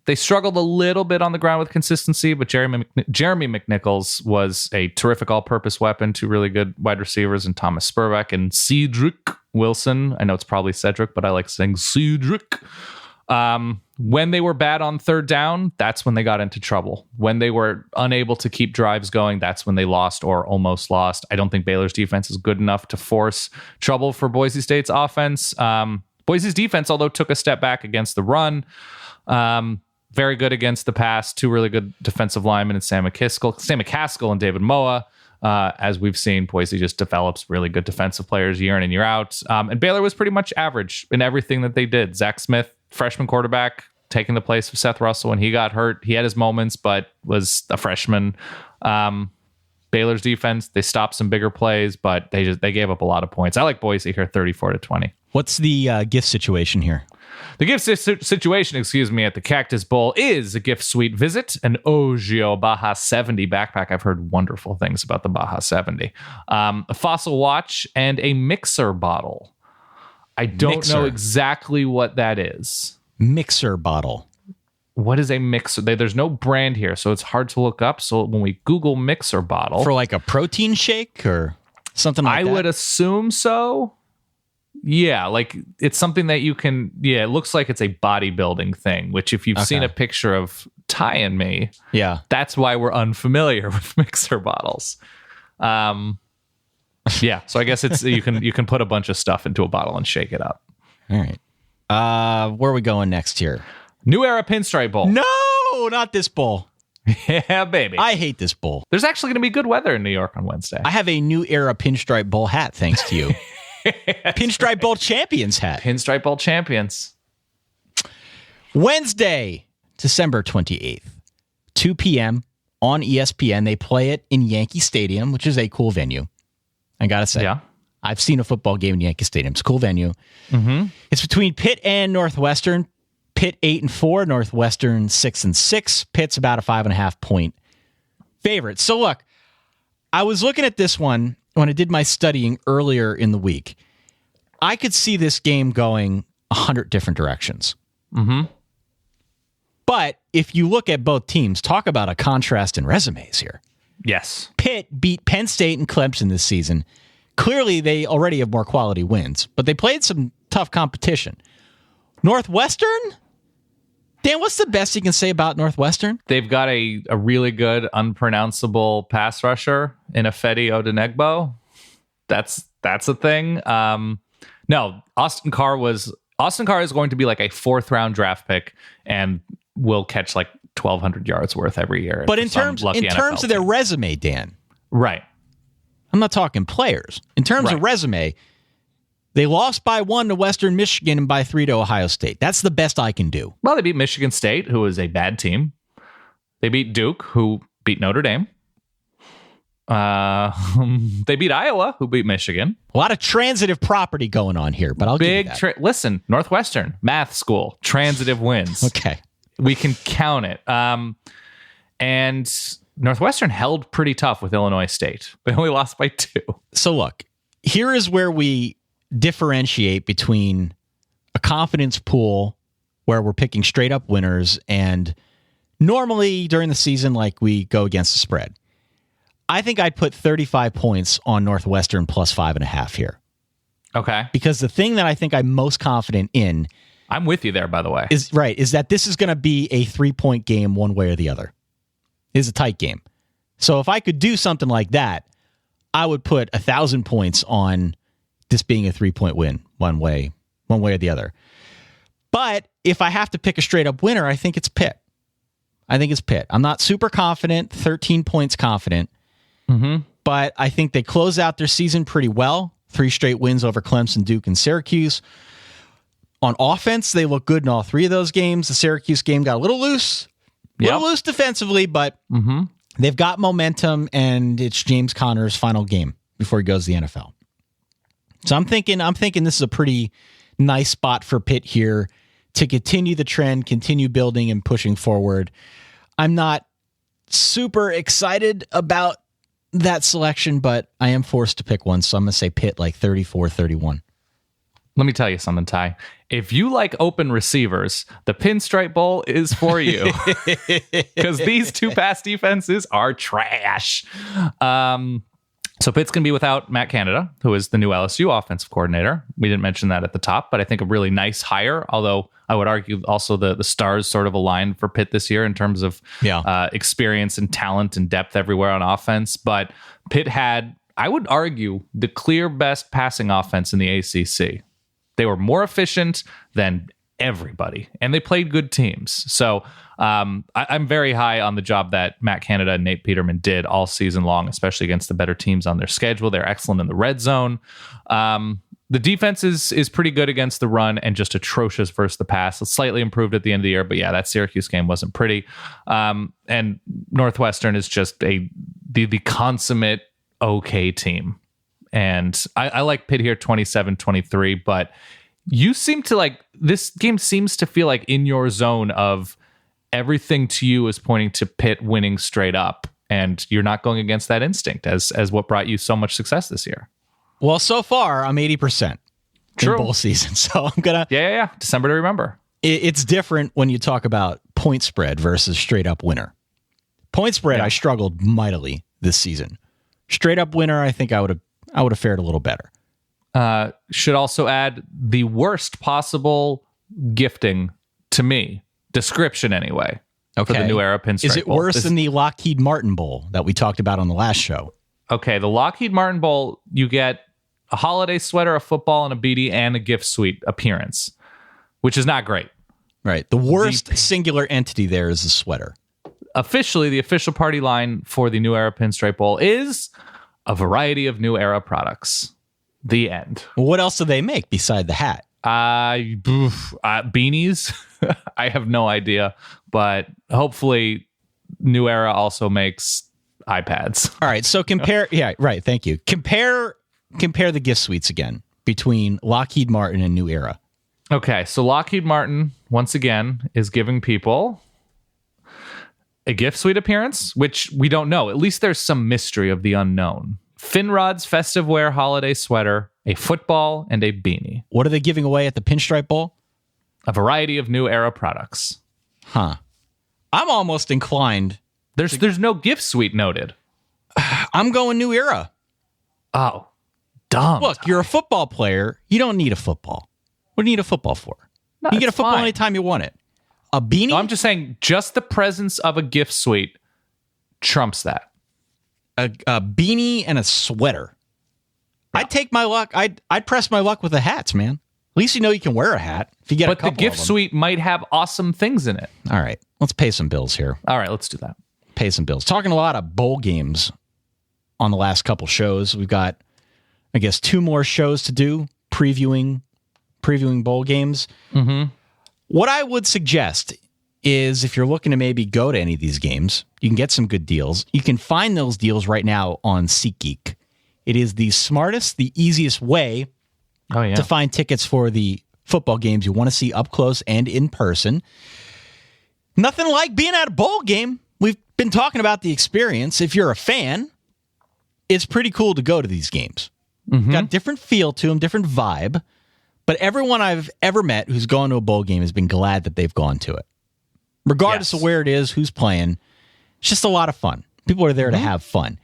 S6: They struggled a little bit on the ground with consistency, but Jeremy McNichols was a terrific all-purpose weapon, two really good wide receivers, and Thomas Spurbeck and Cedric Wilson. I know it's probably Cedric, but I like saying Cedric. When they were bad on third down, that's when they got into trouble. When they were unable to keep drives going, that's when they lost or almost lost. I don't think Baylor's defense is good enough to force trouble for Boise State's offense. Boise's defense, although took a step back against the run, very good against the pass. Two really good defensive linemen in Sam McCaskill and David Moa. As we've seen, Boise just develops really good defensive players year in and year out. And Baylor was pretty much average in everything that they did. Zach Smith, freshman quarterback, taking the place of Seth Russell when he got hurt. He had his moments, but was a freshman. Baylor's defense, they stopped some bigger plays, but they gave up a lot of points. I like Boise here, 34-20.
S5: What's the gift situation here?
S6: The gift situation, at the Cactus Bowl is a gift suite visit, an Ogio Baja 70 backpack. I've heard wonderful things about the Baja 70. A fossil watch and a mixer bottle. I don't know exactly what that is.
S5: Mixer bottle.
S6: What is a mixer? There's no brand here, so it's hard to look up. So when we Google mixer bottle...
S5: For like a protein shake or... Something like that.
S6: I would assume so. Yeah, like it's something that you can. Yeah, it looks like it's a bodybuilding thing. Which, if you've seen a picture of Ty and me, that's why we're unfamiliar with mixer bottles. Yeah, so I guess it's you can put a bunch of stuff into a bottle and shake it up.
S5: All right. Where are we going next here?
S6: New Era Pinstripe Bowl.
S5: No, not this bowl.
S6: Yeah, baby.
S5: I hate this bowl.
S6: There's actually going to be good weather in New York on Wednesday.
S5: I have a New Era Pinstripe Bowl hat, thanks to you. Pinstripe Bowl Champions hat.
S6: Pinstripe Bowl Champions.
S5: Wednesday, December 28th, 2 p.m. on ESPN. They play it in Yankee Stadium, which is a cool venue. I got to say, I've seen a football game in Yankee Stadium. It's a cool venue. Mm-hmm. It's between Pitt and Northwestern. Pitt 8-4, Northwestern 6-6. Pitt's about a 5.5 point favorite. So look, I was looking at this one when I did my studying earlier in the week. I could see this game going 100 different directions. Mm-hmm. But if you look at both teams, talk about a contrast in resumes here.
S6: Yes.
S5: Pitt beat Penn State and Clemson this season. Clearly, they already have more quality wins, but they played some tough competition. Northwestern? Dan, what's the best you can say about Northwestern?
S6: They've got a really good, unpronounceable pass rusher in Ifedi Odenegbo. That's a thing. No, Austin Carr is going to be like a 4th round draft pick and will catch like 1,200 yards worth every year.
S5: But in terms of their resume, Dan.
S6: Right.
S5: I'm not talking players. In terms of resume, they lost by 1 to Western Michigan and by 3 to Ohio State. That's the best I can do.
S6: Well, they beat Michigan State, who is a bad team. They beat Duke, who beat Notre Dame. They beat Iowa, who beat Michigan.
S5: A lot of transitive property going on here, but I'll give you that.
S6: Listen, Northwestern, math school, transitive wins.
S5: Okay.
S6: We can count it. And Northwestern held pretty tough with Illinois State. They only lost by 2.
S5: So look, here is where we differentiate between a confidence pool where we're picking straight up winners and normally during the season, like we go against the spread. I think I'd put 35 points on Northwestern plus 5.5 here.
S6: Okay.
S5: Because the thing that I think I'm most confident in,
S6: I'm with you there, by the way,
S5: is that this is going to be a 3-point game one way or the other. It's a tight game. So if I could do something like that, I would put 1,000 points on this being a 3-point win one way or the other. But if I have to pick a straight up winner, I think it's Pitt. I'm not super confident, 13 points confident. Mm-hmm. But I think they close out their season pretty well. 3 straight wins over Clemson, Duke, and Syracuse. On offense, they look good in all 3 of those games. The Syracuse game got a little loose defensively, but they've got momentum, and it's James Conner's final game before he goes to the NFL. So I'm thinking this is a pretty nice spot for Pitt here to continue the trend, continue building and pushing forward. I'm not super excited about that selection, but I am forced to pick one, so I'm going to say Pitt like 34-31.
S6: Let me tell you something, Ty. If you like open receivers, the Pinstripe Bowl is for you. Because these 2 pass defenses are trash. So Pitt's going to be without Matt Canada, who is the new LSU offensive coordinator. We didn't mention that at the top, but I think a really nice hire, although I would argue also the stars sort of aligned for Pitt this year in terms of experience and talent and depth everywhere on offense. But Pitt had, I would argue, the clear best passing offense in the ACC. They were more efficient than everybody, and they played good teams. So I'm very high on the job that Matt Canada and Nate Peterman did all season long, especially against the better teams on their schedule. They're excellent in the red zone. The defense is pretty good against the run and just atrocious versus the pass. It's slightly improved at the end of the year, but yeah, that Syracuse game wasn't pretty. And Northwestern is just the consummate okay team. And I like Pitt here 27-23, but you seem to like, this game seems to feel like in your zone of everything to you is pointing to Pitt winning straight up, and you're not going against that instinct as what brought you so much success this year.
S5: Well, so far I'm 80%
S6: True.
S5: in bowl season, so I'm gonna
S6: December to remember.
S5: It's different when you talk about point spread versus straight up winner. Point spread, I struggled mightily this season. Straight up winner, I think I would I would have fared a little better.
S6: Should also add the worst possible gifting to me. Description, anyway.
S5: Okay.
S6: For the New Era Pinstripe
S5: Is it
S6: Bowl.
S5: worse than the Lockheed Martin Bowl that we talked about on the last show?
S6: Okay, the Lockheed Martin Bowl, you get a holiday sweater, a football, and a beanie, and a gift suite appearance, which is not great.
S5: Right. The worst singular entity there is the sweater.
S6: Officially, the official party line for the New Era Pinstripe Bowl is a variety of New Era products. The end.
S5: Well, what else do they make beside the hat?
S6: Beanies. I have no idea, but hopefully New Era also makes iPads.
S5: All right, so compare. Yeah, right. Thank you. Compare the gift suites again between Lockheed Martin and New Era.
S6: Okay, so Lockheed Martin once again is giving people a gift suite appearance, which we don't know. At least there's some mystery of the unknown. Finrod's festive wear holiday sweater, a football, and a beanie.
S5: What are they giving away at the Pinstripe Bowl?
S6: A variety of New Era products.
S5: Huh. I'm almost inclined.
S6: There's no gift suite noted.
S5: I'm going New Era.
S6: Oh, dumb.
S5: Look, you're a football player. You don't need a football. What do you need a football for?
S6: No,
S5: you get a
S6: it's
S5: football
S6: fine.
S5: anytime you want it. A beanie?
S6: No, I'm just saying, just the presence of a gift suite trumps that.
S5: A beanie and a sweater. I'd take my luck. I'd press my luck with the hats, man. At least you know you can wear a hat. If you get a
S6: But the
S5: couple
S6: gift
S5: of them.
S6: suite might have awesome things in it.
S5: All right, let's pay some bills here.
S6: All right, let's do that.
S5: Pay some bills. Talking a lot of bowl games on the last couple shows. We've got, I guess, 2 more shows to do previewing bowl games. Mm-hmm. What I would suggest is if you're looking to maybe go to any of these games, you can get some good deals. You can find those deals right now on SeatGeek. It is the smartest, the easiest way to find tickets for the football games you want to see up close and in person. Nothing like being at a bowl game. We've been talking about the experience. If you're a fan, it's pretty cool to go to these games. Mm-hmm. Got a different feel to them, different vibe. But everyone I've ever met who's gone to a bowl game has been glad that they've gone to it. Regardless of where it is, who's playing, it's just a lot of fun. People are there to have fun.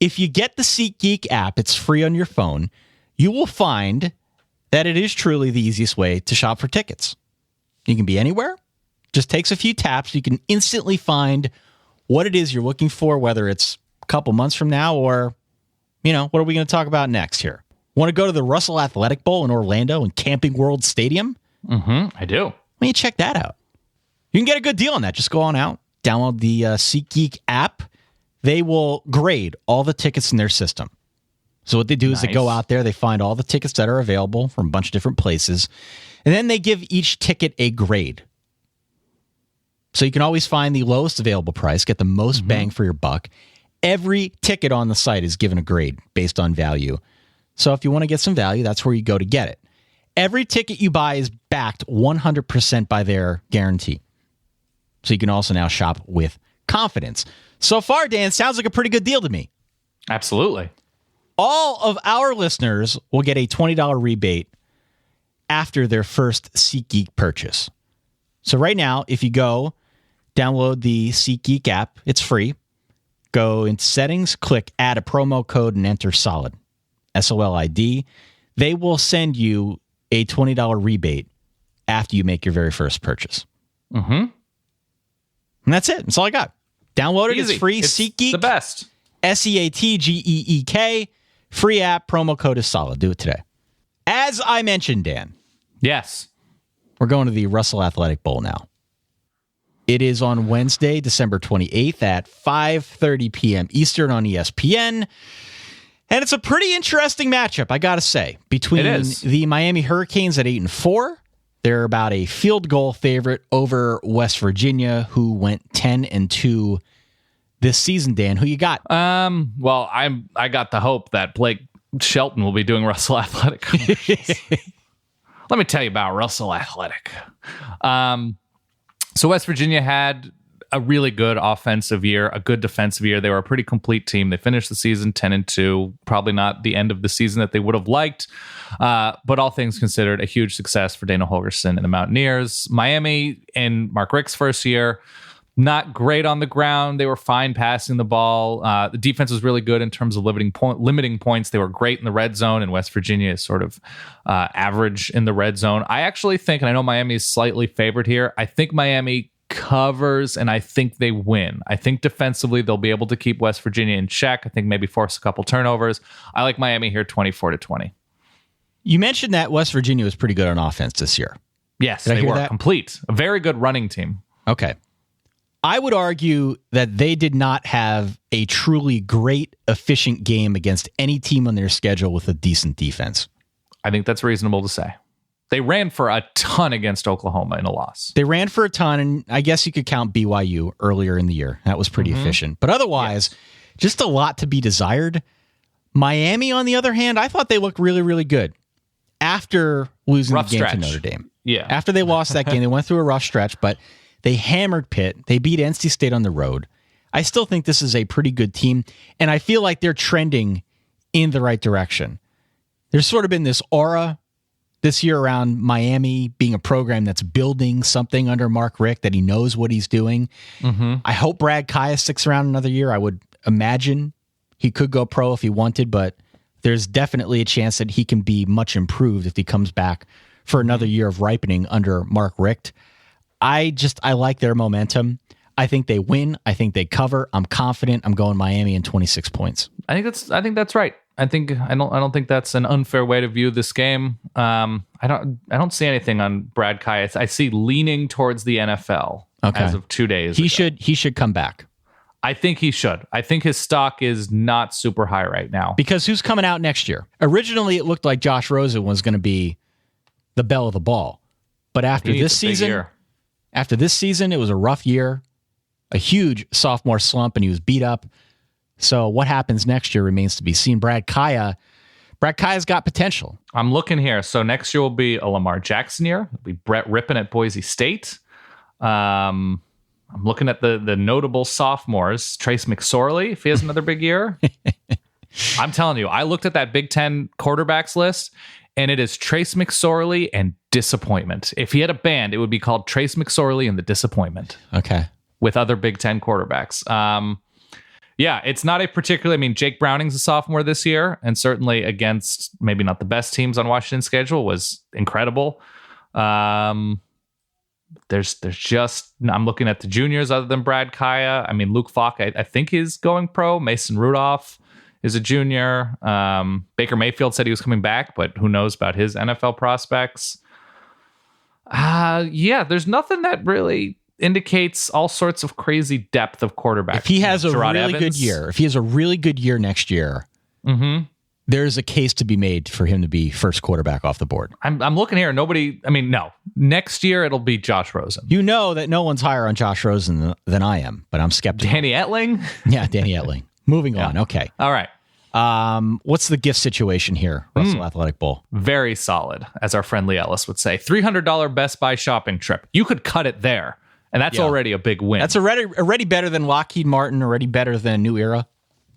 S5: If you get the SeatGeek app, it's free on your phone, you will find that it is truly the easiest way to shop for tickets. You can be anywhere. Just takes a few taps. You can instantly find what it is you're looking for, whether it's a couple months from now or, what are we going to talk about next here? Want to go to the Russell Athletic Bowl in Orlando and Camping World Stadium?
S6: Mm-hmm, I do.
S5: Let me check that out. You can get a good deal on that. Just go on out, download the SeatGeek app. They will grade all the tickets in their system. So what they do is they go out there, they find all the tickets that are available from a bunch of different places, and then they give each ticket a grade. So you can always find the lowest available price, get the most bang for your buck. Every ticket on the site is given a grade based on value. So if you want to get some value, that's where you go to get it. Every ticket you buy is backed 100% by their guarantee. So you can also now shop with confidence. So far, Dan, sounds like a pretty good deal to me.
S6: Absolutely.
S5: All of our listeners will get a $20 rebate after their first SeatGeek purchase. So right now, if you go download the SeatGeek app, it's free. Go into settings, click add a promo code and enter SOLID, SOLID. They will send you a $20 rebate after you make your very first purchase. Mm-hmm. And that's it. That's all I got. Download it.
S6: Easy.
S5: It's free.
S6: It's
S5: SeatGeek.
S6: the best.
S5: SeatGeek. Free app. Promo code is SOLID. Do it today. As I mentioned, Dan.
S6: Yes.
S5: We're going to the Russell Athletic Bowl now. It is on Wednesday, December 28th at 5:30 p.m. Eastern on ESPN. And it's a pretty interesting matchup, I got to say, between the Miami Hurricanes at 8-4. They're about a field goal favorite over West Virginia, who went 10-2 this season. Dan, who you got?
S6: Well, I got the hope that Blake Shelton will be doing Russell Athletic. Let me tell you about Russell Athletic. So West Virginia had a really good offensive year, a good defensive year. They were a pretty complete team. They finished the season 10-2, probably not the end of the season that they would have liked. But all things considered, a huge success for Dana Holgorsen and the Mountaineers. Miami in Mark Richt's first year, not great on the ground. They were fine passing the ball. The defense was really good in terms of limiting points. They were great in the red zone, and West Virginia is sort of average in the red zone. I actually think, and I know Miami is slightly favored here, I think Miami covers, and I think they win. I think defensively they'll be able to keep West Virginia in check. I think maybe force a couple turnovers. I like Miami here 24-20.
S5: You mentioned that West Virginia was pretty good on offense this year.
S6: Yes,
S5: Did I
S6: they
S5: hear
S6: were
S5: that?
S6: complete. A very good running team.
S5: Okay. I would argue that they did not have a truly great, efficient game against any team on their schedule with a decent defense.
S6: I think that's reasonable to say. They ran for a ton against Oklahoma in a loss.
S5: They ran for a ton, and I guess you could count BYU earlier in the year. That was pretty efficient. But otherwise, just a lot to be desired. Miami, on the other hand, I thought they looked really, really good after losing
S6: Rough
S5: the game
S6: stretch.
S5: to Notre Dame.
S6: Yeah.
S5: After they lost that game, they went through a rough stretch, but they hammered Pitt. They beat NC State on the road. I still think this is a pretty good team, and I feel like they're trending in the right direction. There's sort of been this aura this year around Miami being a program that's building something under Mark Richt, that he knows what he's doing. I hope Brad Kaya sticks around another year. I would imagine he could go pro if he wanted, but there's definitely a chance that he can be much improved if he comes back for another year of ripening under Mark Richt. I like their momentum. I think they win. I think they cover. I'm confident. I'm going Miami in 26 points.
S6: I think that's right. I don't think that's an unfair way to view this game. I don't see anything on Brad Kaya. I see leaning towards the NFL as of 2 days ago.
S5: He should come back.
S6: I think he should. I think his stock is not super high right now.
S5: Because who's coming out next year? Originally, it looked like Josh Rosen was going to be the belle of the ball. But after this season, it was a rough year, a huge sophomore slump, and he was beat up. So what happens next year remains to be seen. Brad Kaya's got potential.
S6: I'm looking here. So next year will be a Lamar Jackson year. It'll be Brett Rippon at Boise State. I'm looking at the notable sophomores. Trace McSorley, if he has another big year. I'm telling you, I looked at that Big Ten quarterbacks list, and it is Trace McSorley and disappointment. If he had a band, it would be called Trace McSorley and the Disappointment.
S5: Okay.
S6: With other Big Ten quarterbacks. Yeah, it's not a particularly... I mean, Jake Browning's a sophomore this year, and certainly against maybe not the best teams on Washington's schedule was incredible. There's just... I'm looking at the juniors other than Brad Kaya. I mean, Luke Falk, I think is going pro. Mason Rudolph is a junior. Baker Mayfield said he was coming back, but who knows about his NFL prospects. Yeah, there's nothing that really indicates all sorts of crazy depth of quarterback.
S5: If he has a
S6: Gerard
S5: really
S6: Evans.
S5: good year, if he has a really good year next year, there's a case to be made for him to be first quarterback off the board.
S6: I'm looking here. No. Next year, it'll be Josh Rosen.
S5: You know that no one's higher on Josh Rosen than I am, but I'm skeptical.
S6: Danny Etling?
S5: Yeah, Danny Etling. Moving on. Okay.
S6: All right.
S5: What's the gift situation here, Russell Athletic Bowl?
S6: Very solid, as our friend Lee Ellis would say. $300 Best Buy shopping trip. You could cut it there, and that's already a big win.
S5: That's already better than Lockheed Martin, already better than New Era.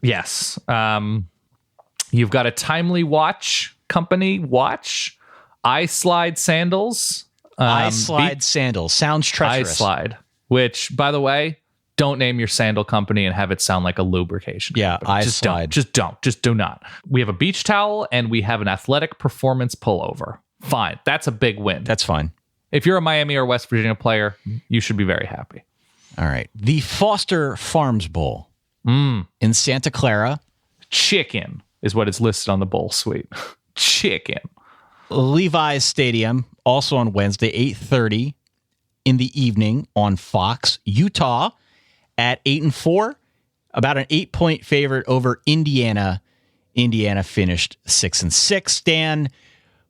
S6: Yes. You've got a Timely Watch Company watch, iSlide sandals.
S5: iSlide sandals. Sounds treacherous.
S6: iSlide, which, by the way, don't name your sandal company and have it sound like a lubrication.
S5: Yeah,
S6: company.
S5: iSlide.
S6: Just do not. We have a beach towel and we have an athletic performance pullover. Fine. That's a big win.
S5: That's fine.
S6: If you're a Miami or West Virginia player, you should be very happy.
S5: All right. The Foster Farms Bowl in Santa Clara.
S6: Chicken is what is listed on the bowl suite. Chicken.
S5: Levi's Stadium, also on Wednesday, 8:30 in the evening on Fox. Utah at 8-4, about an 8-point favorite over Indiana. Indiana finished 6-6. Dan,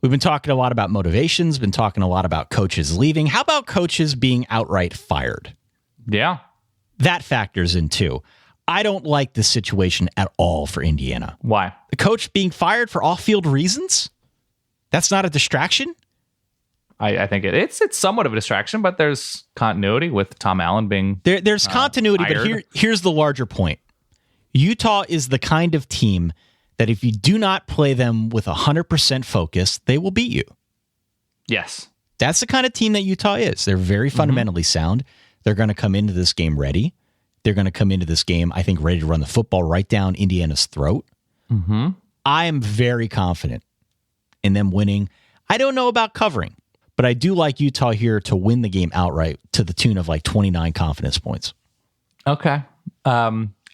S5: we've been talking a lot about motivations, been talking a lot about coaches leaving. How about coaches being outright fired?
S6: Yeah.
S5: That factors in too. I don't like this situation at all for Indiana.
S6: Why?
S5: The coach being fired for off-field reasons? That's not a distraction?
S6: I think it's somewhat of a distraction, but there's continuity with Tom Allen being
S5: There's continuity,
S6: hired.
S5: but here's the larger point. Utah is the kind of team that if you do not play them with 100% focus, they will beat you.
S6: Yes.
S5: That's the kind of team that Utah is. They're very fundamentally sound. They're going to come into this game ready. They're going to come into this game, I think, ready to run the football right down Indiana's throat.
S6: Mm-hmm.
S5: I am very confident in them winning. I don't know about covering, but I do like Utah here to win the game outright to the tune of like 29 confidence points.
S6: Okay.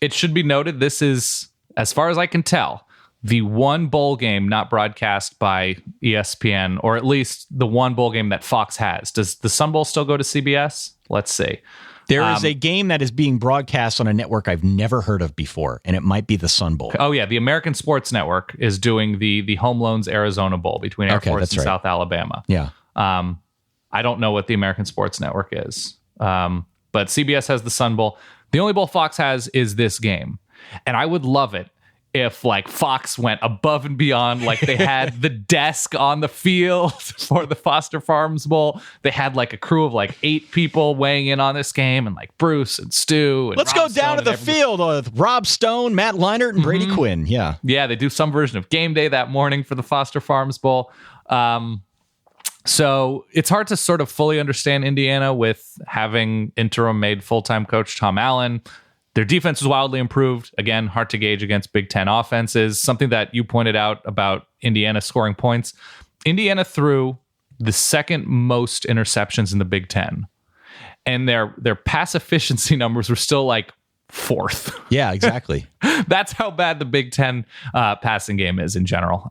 S6: It should be noted, this is, as far as I can tell, the one bowl game not broadcast by ESPN, or at least the one bowl game that Fox has. Does the Sun Bowl still go to CBS? Let's see.
S5: There is a game that is being broadcast on a network I've never heard of before, and it might be the Sun Bowl.
S6: Oh, yeah. The American Sports Network is doing the Home Loans Arizona Bowl between Air Force and South Alabama.
S5: Yeah.
S6: I don't know what the American Sports Network is, but CBS has the Sun Bowl. The only bowl Fox has is this game. And I would love it if like Fox went above and beyond, like they had the desk on the field for the Foster Farms Bowl. They had like a crew of like 8 people weighing in on this game, and like Bruce and Stu. And
S5: Let's
S6: Rob
S5: go down
S6: Stone
S5: to the field with Rob Stone, Matt Leinart, and Brady Quinn. Yeah.
S6: Yeah, they do some version of game day that morning for the Foster Farms Bowl. So it's hard to sort of fully understand Indiana with having interim made full-time coach Tom Allen. Their defense was wildly improved. Again, hard to gauge against Big Ten offenses. Something that you pointed out about Indiana scoring points. Indiana threw the second most interceptions in the Big Ten. And their pass efficiency numbers were still like 4th.
S5: Yeah, exactly.
S6: That's how bad the Big Ten passing game is in general.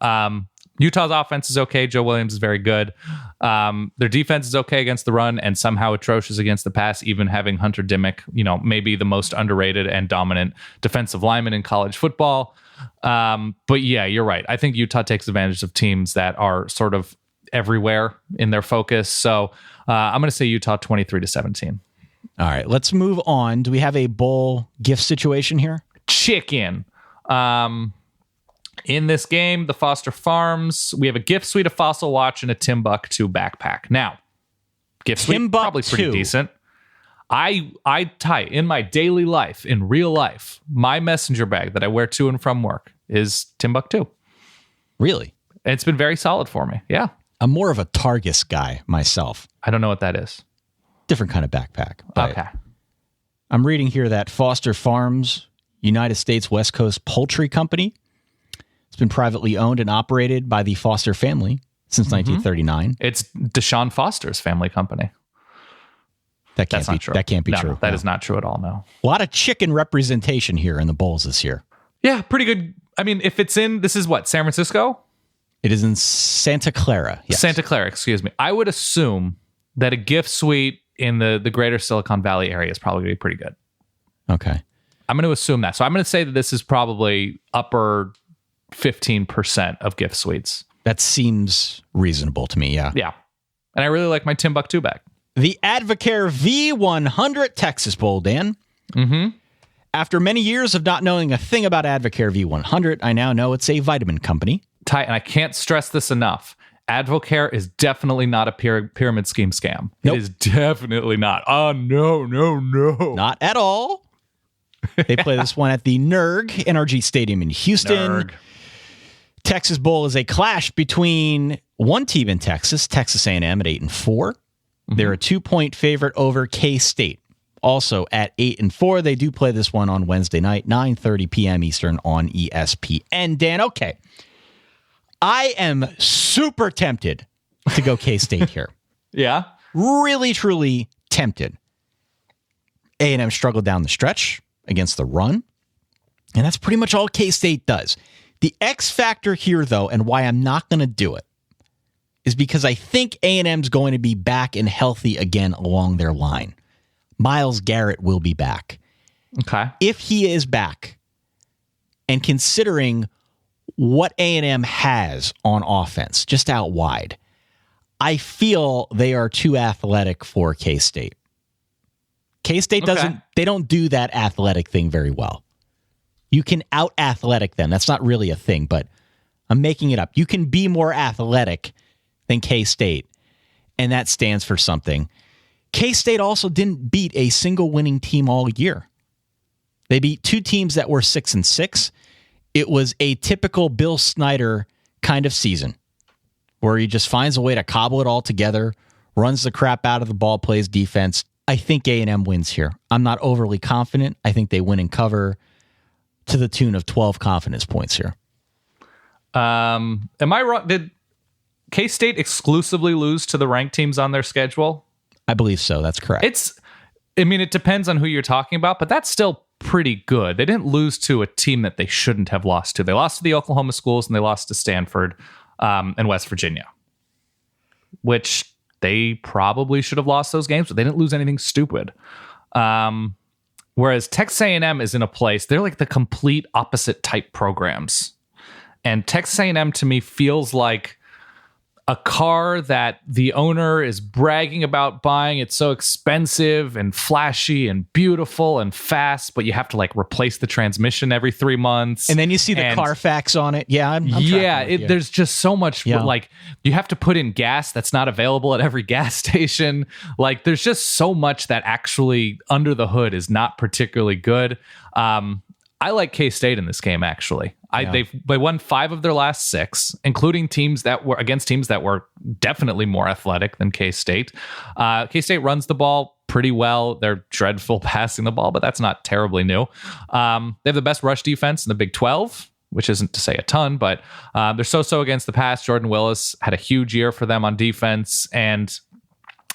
S6: Utah's offense is okay. Joe Williams is very good. Their defense is okay against the run and somehow atrocious against the pass, even having Hunter Dimmick, maybe the most underrated and dominant defensive lineman in college football. But yeah, you're right. I think Utah takes advantage of teams that are sort of everywhere in their focus. So I'm going to say Utah 23-17.
S5: All right, let's move on. Do we have a bowl gift situation here?
S6: Chicken. In this game, the Foster Farms, we have a gift suite, a Fossil watch, and a Timbuktu backpack. Now, gift suite, probably pretty decent. I tie in my daily life, in real life, my messenger bag that I wear to and from work is Timbuktu.
S5: Really?
S6: It's been very solid for me. Yeah.
S5: I'm more of a Targus guy myself.
S6: I don't know what that is.
S5: Different kind of backpack.
S6: Okay.
S5: I'm reading here that Foster Farms, United States West Coast Poultry Company, it's been privately owned and operated by the Foster family since 1939.
S6: It's Deshaun Foster's family company.
S5: That can't be true. That can't be
S6: no,
S5: true.
S6: That is not true at all, no.
S5: A lot of chicken representation here in the bowls this year.
S6: Yeah, pretty good. I mean, if it's in, this is what, San Francisco?
S5: It is in Santa Clara. Yes.
S6: Santa Clara, excuse me. I would assume that a gift suite in the greater Silicon Valley area is probably going to be pretty good.
S5: Okay.
S6: I'm going to assume that. So I'm going to say that this is probably upper 15% of gift suites.
S5: That seems reasonable to me, yeah.
S6: Yeah. And I really like my Timbuktu bag.
S5: The Advocare V100 Texas Bowl, Dan.
S6: Mm-hmm.
S5: After many years of not knowing a thing about Advocare V100, I now know it's a vitamin company.
S6: And I can't stress this enough. Advocare is definitely not a pyramid scheme scam.
S5: Nope.
S6: It is definitely not. Oh, no.
S5: Not at all. They play this one at the NRG Stadium in Houston.
S6: Nerg.
S5: Texas Bowl is a clash between one team in Texas A&M at 8-4. They're a 2-point favorite over K-State, also at 8-4. They do play this one on Wednesday night, 9:30 p.m. Eastern on ESPN. Dan, okay. I am super tempted to go K-State here.
S6: Yeah?
S5: Really, truly tempted. A&M struggled down the stretch against the run, and that's pretty much all K-State does. The X factor here, though, and why I'm not going to do it, is because I think A&M's going to be back and healthy again along their line. Myles Garrett will be back.
S6: Okay.
S5: If he is back, and considering what A&M has on offense, just out wide, I feel they are too athletic for K-State. K-State they don't do that athletic thing very well. You can out-athletic them. That's not really a thing, but I'm making it up. You can be more athletic than K-State, and that stands for something. K-State also didn't beat a single winning team all year. They beat 2 teams that were 6-6. It was a typical Bill Snyder kind of season where he just finds a way to cobble it all together, runs the crap out of the ball, plays defense, I think A&M wins here. I'm not overly confident. I think they win and cover to the tune of 12 confidence points here.
S6: Am I wrong? Did K-State exclusively lose to the ranked teams on their schedule?
S5: I believe so. That's correct.
S6: It depends on who you're talking about, but that's still pretty good. They didn't lose to a team that they shouldn't have lost to. They lost to the Oklahoma schools and they lost to Stanford and West Virginia, which they probably should have lost those games, but they didn't lose anything stupid. Whereas Texas A&M is in a place, they're like the complete opposite type programs. And Texas A&M to me feels like a car that the owner is bragging about buying. It's so expensive and flashy and beautiful and fast, but you have to like replace the transmission every 3 months.
S5: And then you see the Carfax on it. Yeah, I'm
S6: there's just so much.
S5: Yeah.
S6: Like you have to put in gas that's not available at every gas station. Like there's just so much that actually under the hood is not particularly good. I like K-State in this game, actually. They won 5 of their last 6, including teams that were definitely more athletic than K-State. K-State runs the ball pretty well. They're dreadful passing the ball, but that's not terribly new. They have the best rush defense in the Big 12, which isn't to say a ton, but they're so-so against the pass. Jordan Willis had a huge year for them on defense, and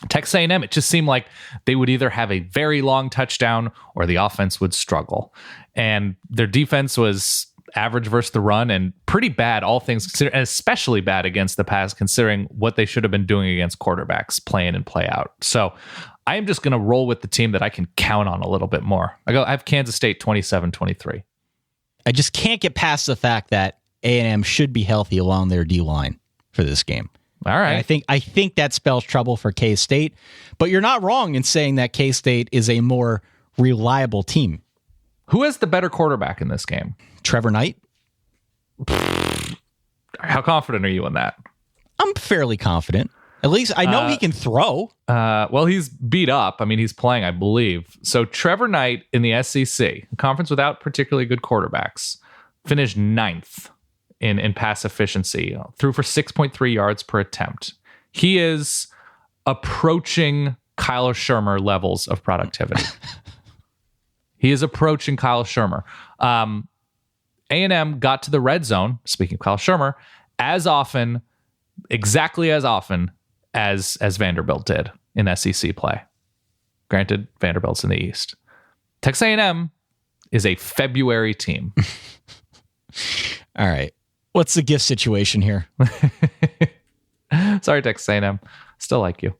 S6: Texas A&M, it just seemed like they would either have a very long touchdown or the offense would struggle. And their defense was average versus the run and pretty bad, all things considered, and especially bad against the pass, considering what they should have been doing against quarterbacks, play in and play out. So I am just going to roll with the team that I can count on a little bit more. I have Kansas State 27-23.
S5: I just can't get past the fact that A&M should be healthy along their D-line for this game.
S6: All right.
S5: And I think that spells trouble for K-State, but you're not wrong in saying that K-State is a more reliable team.
S6: Who has the better quarterback in this game?
S5: Trevor Knight?
S6: How confident are you in that?
S5: I'm fairly confident. At least I know he can throw.
S6: Well, he's beat up. I mean, he's playing, I believe. So Trevor Knight in the SEC, a conference without particularly good quarterbacks, finished 9th in pass efficiency, threw for 6.3 yards per attempt. He is approaching Kyle Shermer levels of productivity. He is approaching Kyle Shermer. A&M got to the red zone, speaking of Kyle Shermer, exactly as often as Vanderbilt did in SEC play. Granted, Vanderbilt's in the East. Texas A&M is a February team.
S5: All right. What's the gift situation here?
S6: Sorry, Texas A&M. Still like you.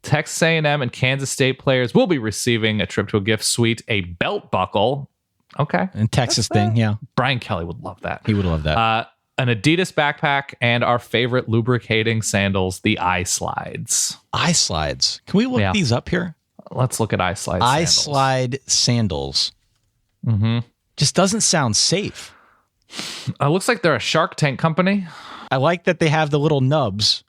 S6: Texas A&M and Kansas State players will be receiving a trip to a gift suite, a belt buckle. Okay.
S5: And Texas thing, yeah.
S6: Brian Kelly would love that.
S5: He would love that.
S6: An Adidas backpack and our favorite lubricating sandals, the eye slides.
S5: Eye slides. Can we look these up here?
S6: Let's look at eye slides.
S5: Eye slide sandals. Mm-hmm. Just doesn't sound safe.
S6: Looks like they're a Shark Tank company.
S5: I like that they have the little nubs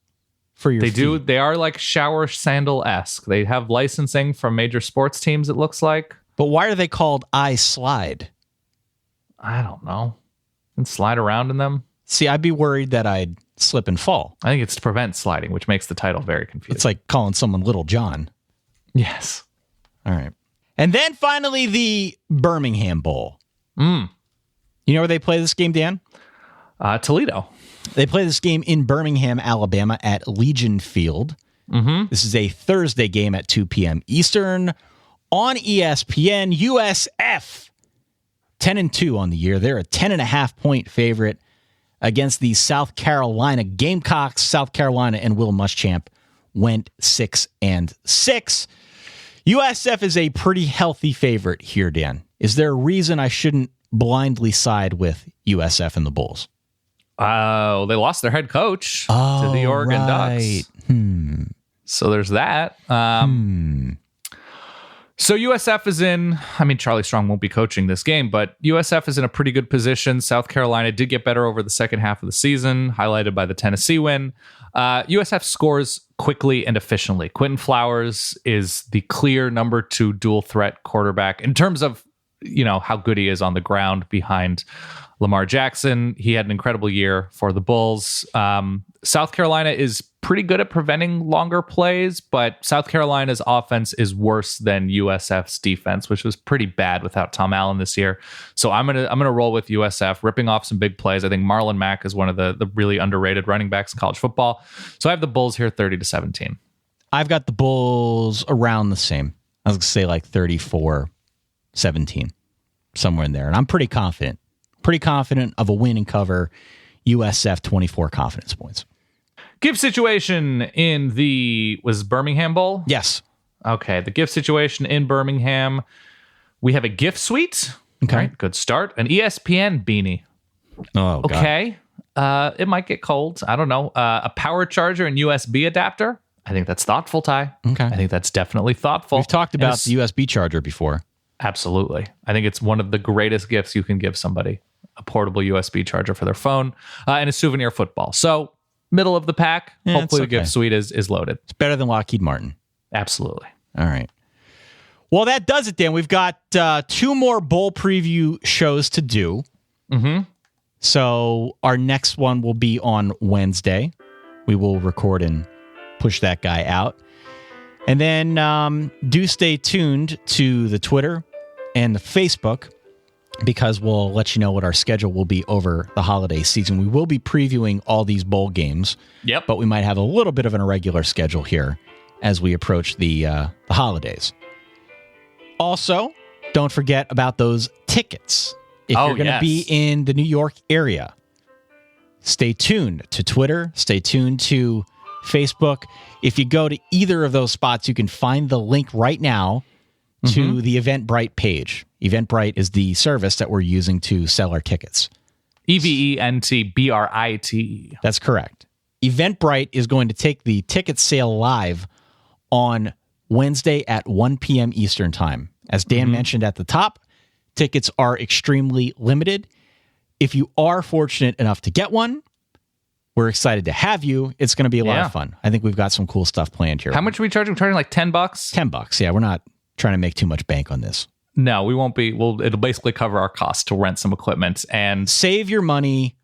S5: for your feet.
S6: They are like shower sandal-esque. They have licensing from major sports teams, it looks like.
S5: But why are they called eye slide?
S6: I don't know. And slide around in them.
S5: See, I'd be worried that I'd slip and fall.
S6: I think it's to prevent sliding, which makes the title very confusing.
S5: It's like calling someone Little John.
S6: Yes.
S5: All right. And then finally, the Birmingham Bowl. You know where they play this game, Dan?
S6: Toledo.
S5: They play this game in Birmingham, Alabama at Legion Field. Mm-hmm. This is a Thursday game at 2 p.m. Eastern on ESPN. USF 10-2 on the year. They're a 10.5-point favorite against the South Carolina Gamecocks. South Carolina and Will Muschamp went 6-6. USF is a pretty healthy favorite here, Dan. Is there a reason I shouldn't blindly side with USF and the Bulls?
S6: They lost their head coach to the Oregon Ducks. So there's that. So USF is in, Charlie Strong won't be coaching this game, but USF is in a pretty good position. South Carolina did get better over the second half of the season, highlighted by the Tennessee win. USF scores quickly and efficiently. Quentin Flowers is the clear number 2 dual threat quarterback in terms of how good he is on the ground behind Lamar Jackson. He had an incredible year for the Bulls. South Carolina is pretty good at preventing longer plays, but South Carolina's offense is worse than USF's defense, which was pretty bad without Tom Allen this year. So I'm gonna roll with USF, ripping off some big plays. I think Marlon Mack is one of the really underrated running backs in college football. So I have the Bulls here 30-17.
S5: I've got the Bulls around the same. I was going to say like 34-17, somewhere in there. And I'm pretty confident of a win and cover. USF 24 confidence points.
S6: Gift situation in was Birmingham Bowl?
S5: Yes.
S6: Okay, the gift situation in Birmingham. We have a gift suite.
S5: Okay.
S6: Right, good start. An ESPN beanie.
S5: Oh, God.
S6: Okay. It might get cold. I don't know. A power charger and USB adapter. I think that's thoughtful, Ty.
S5: Okay.
S6: I think that's definitely thoughtful.
S5: We've talked about the USB charger before.
S6: Absolutely. I think it's one of the greatest gifts you can give somebody. A portable USB charger for their phone and a souvenir football. So middle of the pack.
S5: Yeah,
S6: hopefully the
S5: okay.
S6: gift suite is loaded.
S5: It's better than Lockheed Martin.
S6: Absolutely.
S5: All right. Well, that does it, Dan. We've got 2 more bowl preview shows to do.
S6: Mm-hmm.
S5: So our next one will be on Wednesday. We will record and push that guy out. And then do stay tuned to the Twitter and the Facebook, because we'll let you know what our schedule will be over the holiday season. We will be previewing all these bowl games.
S6: Yep.
S5: But we might have a little bit of an irregular schedule here as we approach the holidays. Also, don't forget about those tickets. If you're going to be in the New York area, stay tuned to Twitter, stay tuned to Facebook. If you go to either of those spots, you can find the link right now to the Eventbrite page. Eventbrite is the service that we're using to sell our tickets.
S6: EVENTBRITE.
S5: That's correct. Eventbrite is going to take the ticket sale live on Wednesday at 1 p.m. Eastern Time. As Dan mentioned at the top, tickets are extremely limited. If you are fortunate enough to get one, we're excited to have you. It's going to be a lot of fun. I think we've got some cool stuff planned here.
S6: How much are we charging? We're charging like $10?
S5: $10. Yeah, we're not trying to make too much bank on this.
S6: No, we won't be. It'll basically cover our costs to rent some equipment and
S5: save your money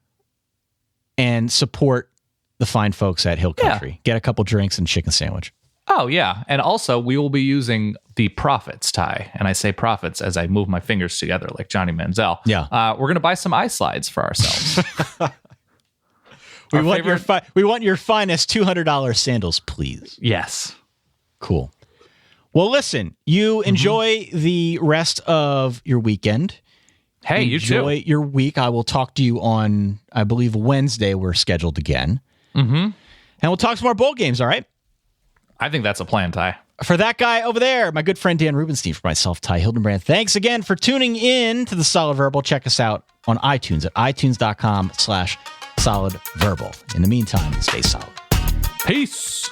S5: and support the fine folks at Hill Country. Get a couple drinks and chicken sandwich.
S6: Oh, yeah. And also, we will be using the profits, Ty. And I say profits as I move my fingers together like Johnny Manziel.
S5: Yeah.
S6: We're going to buy some eye slides for ourselves.
S5: We want your finest $200 sandals, please.
S6: Yes.
S5: Cool. Well, listen, you enjoy the rest of your weekend.
S6: Hey, you too.
S5: Enjoy your week. I will talk to you on, I believe, Wednesday. We're scheduled again. Mm-hmm. And we'll talk some more bowl games, all right?
S6: I think that's a plan, Ty.
S5: For that guy over there, my good friend Dan Rubenstein, for myself, Ty Hildenbrand, thanks again for tuning in to The Solid Verbal. Check us out on iTunes at itunes.com/solidverbal. In the meantime, stay solid.
S6: Peace.